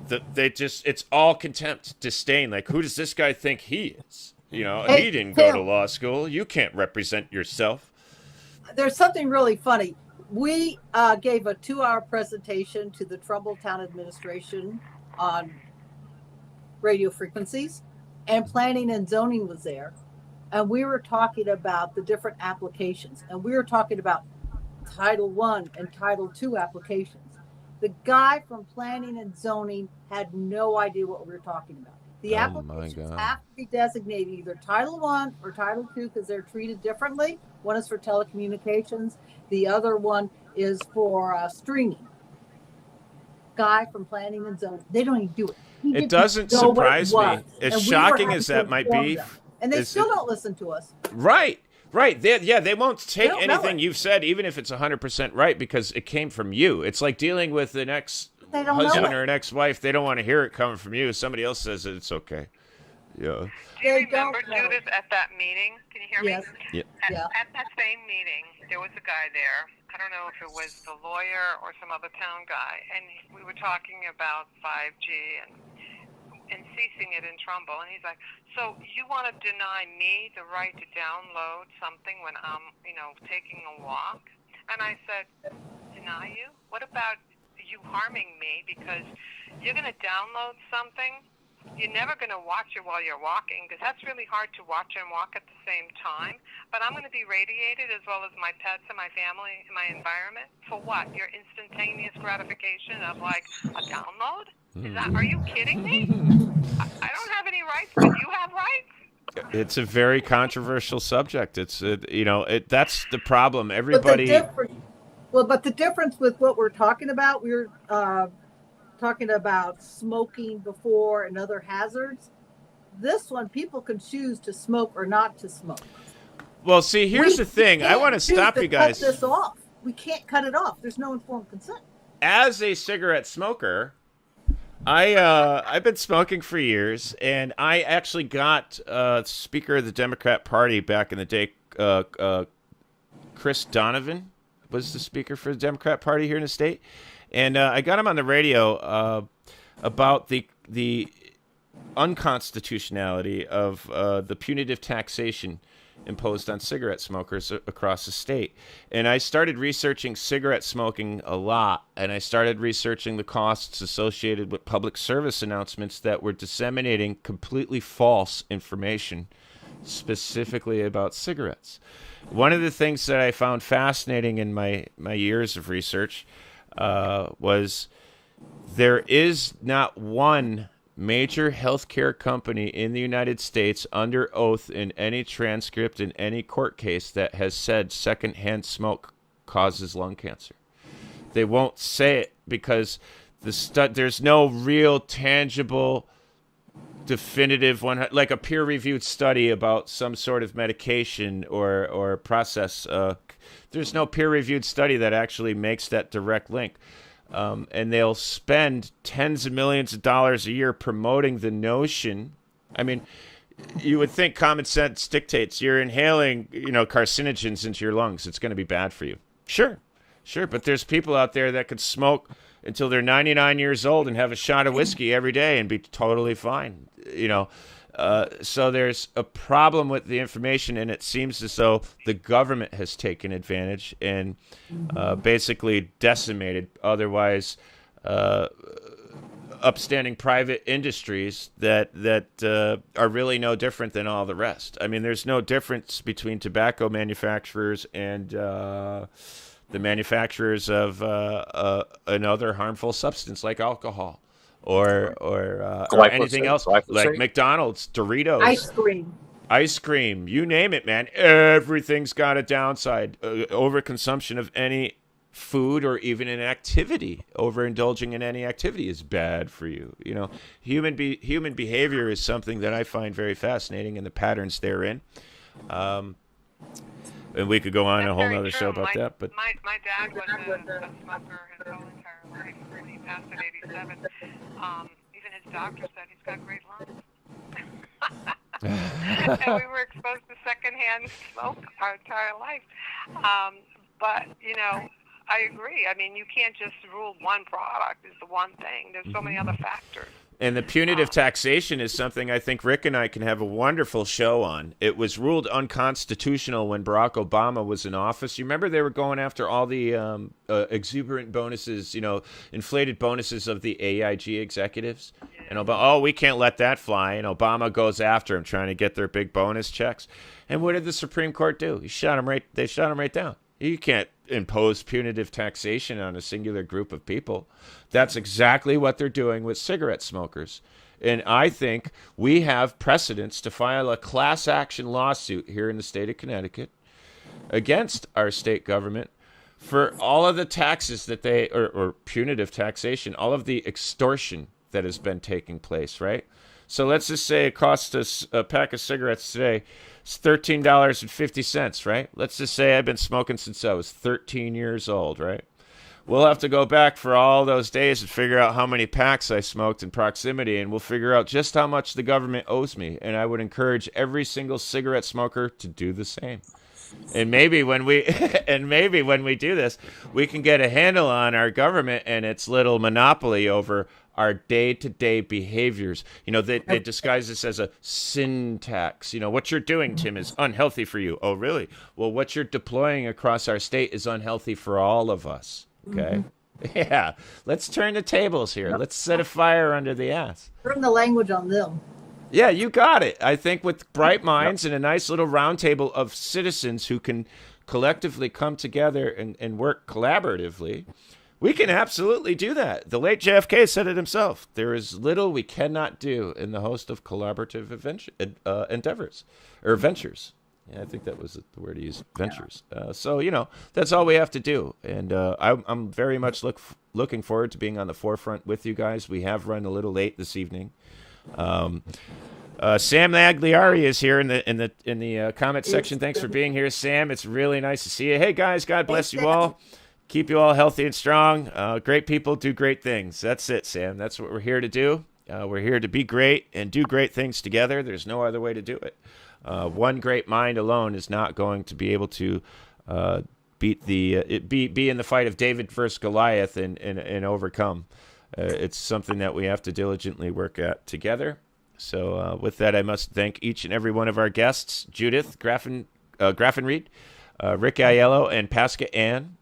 it's all contempt, disdain. Like, who does this guy think he is? You know, he didn't go to law school. You can't represent yourself. There's something really funny. We gave a 2-hour presentation to the Trumbull Town Administration on radio frequencies, and planning and zoning was there. And we were talking about the different applications, and we were talking about Title I and Title II applications. The guy from planning and zoning had no idea what we were talking about. The applications have to be designated either Title I or Title II because they're treated differently. One is for telecommunications. The other one is for streaming. Guy from planning and zoning, they don't even do it. It doesn't surprise me. As shocking as that might be. And they still don't listen to us. Right. They won't take anything you've said, even if it's 100% right, because it came from you. It's like dealing with an ex-husband or an ex-wife. They don't want to hear it coming from you. Somebody else says it, it's okay. Yeah. Do you remember, Judith, at that meeting? Can you hear me? Yeah. At that same meeting, there was a guy there. I don't know if it was the lawyer or some other town guy, and we were talking about 5G and ceasing it in Trumbull, and he's like, so you want to deny me the right to download something when I'm, taking a walk? And I said, deny you? What about you harming me because you're going to download something? You're never going to watch it while you're walking because that's really hard to watch and walk at the same time. But I'm going to be radiated as well as my pets and my family and my environment. For what? Your instantaneous gratification of like a download? Are you kidding me? I don't have any rights, but you have rights? It's a very controversial subject. It's, that's the problem. Everybody. But the difference with what we're talking about, we're talking about smoking before and other hazards. This one, people can choose to smoke or not to smoke. Well, see, here's the thing. I want to stop you guys. Cut this off. We can't cut it off. There's no informed consent. As a cigarette smoker, I've been smoking for years, and I actually got Speaker of the Democrat Party back in the day. Chris Donovan was the Speaker for the Democrat Party here in the state. And I got him on the radio about the unconstitutionality of the punitive taxation imposed on cigarette smokers across the state. And I started researching cigarette smoking a lot, and I started researching the costs associated with public service announcements that were disseminating completely false information, specifically about cigarettes. One of the things that I found fascinating in my years of research was there is not one major healthcare company in the United States under oath in any transcript in any court case that has said secondhand smoke causes lung cancer. They won't say it because there's no real tangible definitive one, like a peer-reviewed study about some sort of medication or process. There's no peer-reviewed study that actually makes that direct link. And they'll spend tens of millions of dollars a year promoting the notion. I mean, you would think common sense dictates you're inhaling, carcinogens into your lungs. It's going to be bad for you. Sure. But there's people out there that could smoke until they're 99 years old and have a shot of whiskey every day and be totally fine. So there's a problem with the information, and it seems as though the government has taken advantage and basically decimated otherwise upstanding private industries that are really no different than all the rest. I mean, there's no difference between tobacco manufacturers and the manufacturers of another harmful substance like alcohol or anything else, like McDonald's, Doritos, ice cream, you name it, man. Everything's got a downside. Overconsumption of any food or even an activity, overindulging in any activity is bad for you. You know, human behavior is something that I find very fascinating, and the patterns therein. And we could go on a whole other show about that. But my dad was a smoker his whole entire life. When he passed at 87, even his doctor said he's got great lungs. And we were exposed to secondhand smoke our entire life. But you know, I agree. I mean, you can't just rule one product is the one thing. There's so many other factors. And the punitive taxation is something I think Rick and I can have a wonderful show on. It was ruled unconstitutional when Barack Obama was in office. You remember they were going after all the exuberant bonuses, you know, inflated bonuses of the AIG executives. Yeah. And Obama, we can't let that fly. And Obama goes after him, trying to get their big bonus checks. And what did the Supreme Court do? They shot him right down. You can't impose punitive taxation on a singular group of people. That's exactly what they're doing with cigarette smokers. And I think we have precedents to file a class action lawsuit here in the state of Connecticut against our state government for all of the taxes that or punitive taxation, all of the extortion that has been taking place, right? So let's just say it costs us a pack of cigarettes today. It's $13.50, right? Let's just say I've been smoking since I was 13 years old, right? We'll have to go back for all those days and figure out how many packs I smoked in proximity, and we'll figure out just how much the government owes me. And I would encourage every single cigarette smoker to do the same. And maybe when we do this, we can get a handle on our government and its little monopoly over our day-to-day behaviors. You know, they disguise this as a sin tax. You know, what you're doing, Tim, is unhealthy for you. Oh, really? Well, what you're deploying across our state is unhealthy for all of us. Okay? Mm-hmm. Yeah. Let's turn the tables here. Let's set a fire under the ass. Turn the language on them. Yeah, you got it. I think with bright minds and a nice little round table of citizens who can collectively come together and work collaboratively, we can absolutely do that. The late JFK said it himself. There is little we cannot do in the host of collaborative endeavors or ventures. Yeah, I think that was the word he used, ventures. So, you know, that's all we have to do. And I'm very much looking forward to being on the forefront with you guys. We have run a little late this evening. Sam Nagliari is here in the comment section. Thanks for being here, Sam. It's really nice to see you. Hey, guys, God bless you all. Keep you all healthy and strong. Great people do great things. That's it, Sam. That's what we're here to do. We're here to be great and do great things together. There's no other way to do it. One great mind alone is not going to be able to be in the fight of David versus Goliath and overcome. It's something that we have to diligently work at together. So with that, I must thank each and every one of our guests, Judith Graffenried, Rick Aiello, and Paska Ann,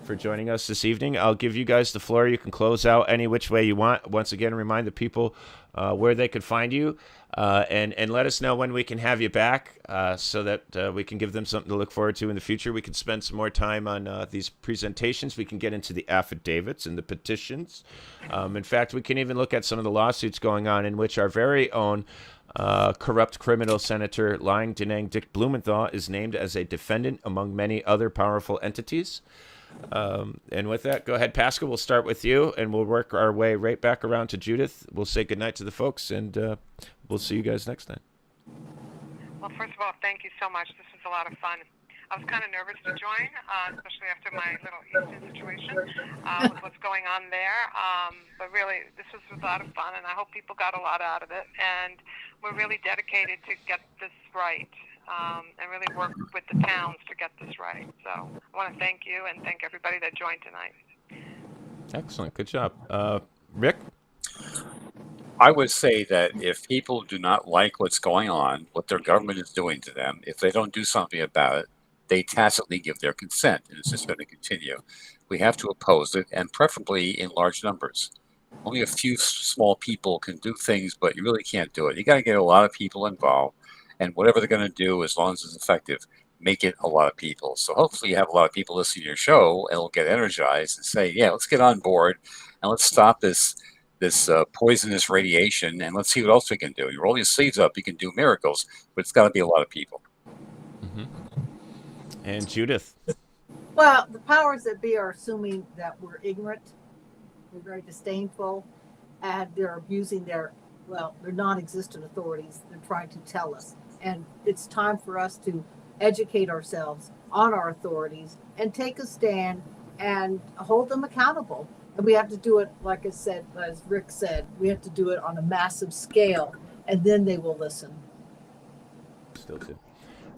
for joining us this evening. I'll give you guys the floor. You can close out any which way you want. Once again, remind the people where they could find you, and let us know when we can have you back so that we can give them something to look forward to in the future. We can spend some more time on these presentations. We can get into the affidavits and the petitions. In fact, we can even look at some of the lawsuits going on in which our very own corrupt criminal Senator Lying Denang Dick Blumenthal is named as a defendant among many other powerful entities. And with that, go ahead, Paska. We'll start with you, and we'll work our way right back around to Judith. We'll say goodnight to the folks, and we'll see you guys next time. Well, first of all, thank you so much. This was a lot of fun. I was kind of nervous to join, especially after my little Houston situation with what's going on there. But really, this was a lot of fun, and I hope people got a lot out of it. And we're really dedicated to get this right. And really work with the towns to get this right. So I want to thank you and thank everybody that joined tonight. Excellent. Good job. Rick? I would say that if people do not like what's going on, what their government is doing to them, if they don't do something about it, they tacitly give their consent, and it's just going to continue. We have to oppose it, and preferably in large numbers. only a few small people can do things, but you really can't do it. You got to get a lot of people involved, and whatever they're going to do, as long as it's effective, make it a lot of people. So hopefully you have a lot of people listening to your show and will get energized and say, yeah, let's get on board and let's stop this poisonous radiation, and let's see what else we can do. You roll your sleeves up, you can do miracles, but it's got to be a lot of people. Mm-hmm. And Judith? Well, the powers that be are assuming that we're ignorant, we're very disdainful, and they're abusing their non-existent authorities. They're trying to tell us. And it's time for us to educate ourselves on our authorities and take a stand and hold them accountable. And we have to do it, like I said, as Rick said, we have to do it on a massive scale, and then they will listen. Still good.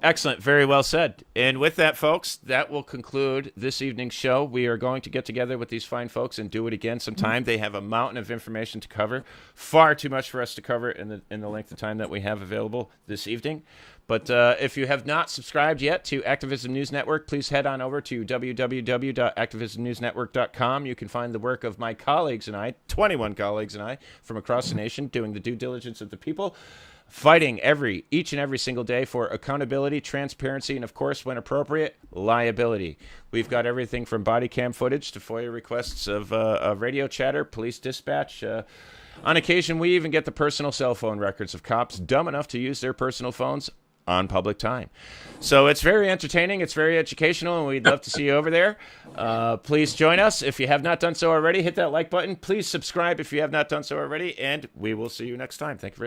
Excellent. Very well said. And with that, folks, that will conclude this evening's show. We are going to get together with these fine folks and do it again sometime. They have a mountain of information to cover. Far too much for us to cover in the length of time that we have available this evening. But if you have not subscribed yet to Activism News Network, please head on over to www.activismnewsnetwork.com. You can find the work of my colleagues and I, 21 colleagues and I, from across the nation, doing the due diligence of the people, fighting each and every single day for accountability, transparency, and, of course, when appropriate, liability. We've got everything from body cam footage to FOIA requests of radio chatter, police dispatch. On occasion, we even get the personal cell phone records of cops dumb enough to use their personal phones on public time. So it's very entertaining, it's very educational, and we'd love to see you over there. Please join us. If you have not done so already, hit that like button. Please subscribe if you have not done so already, and we will see you next time. Thank you very much.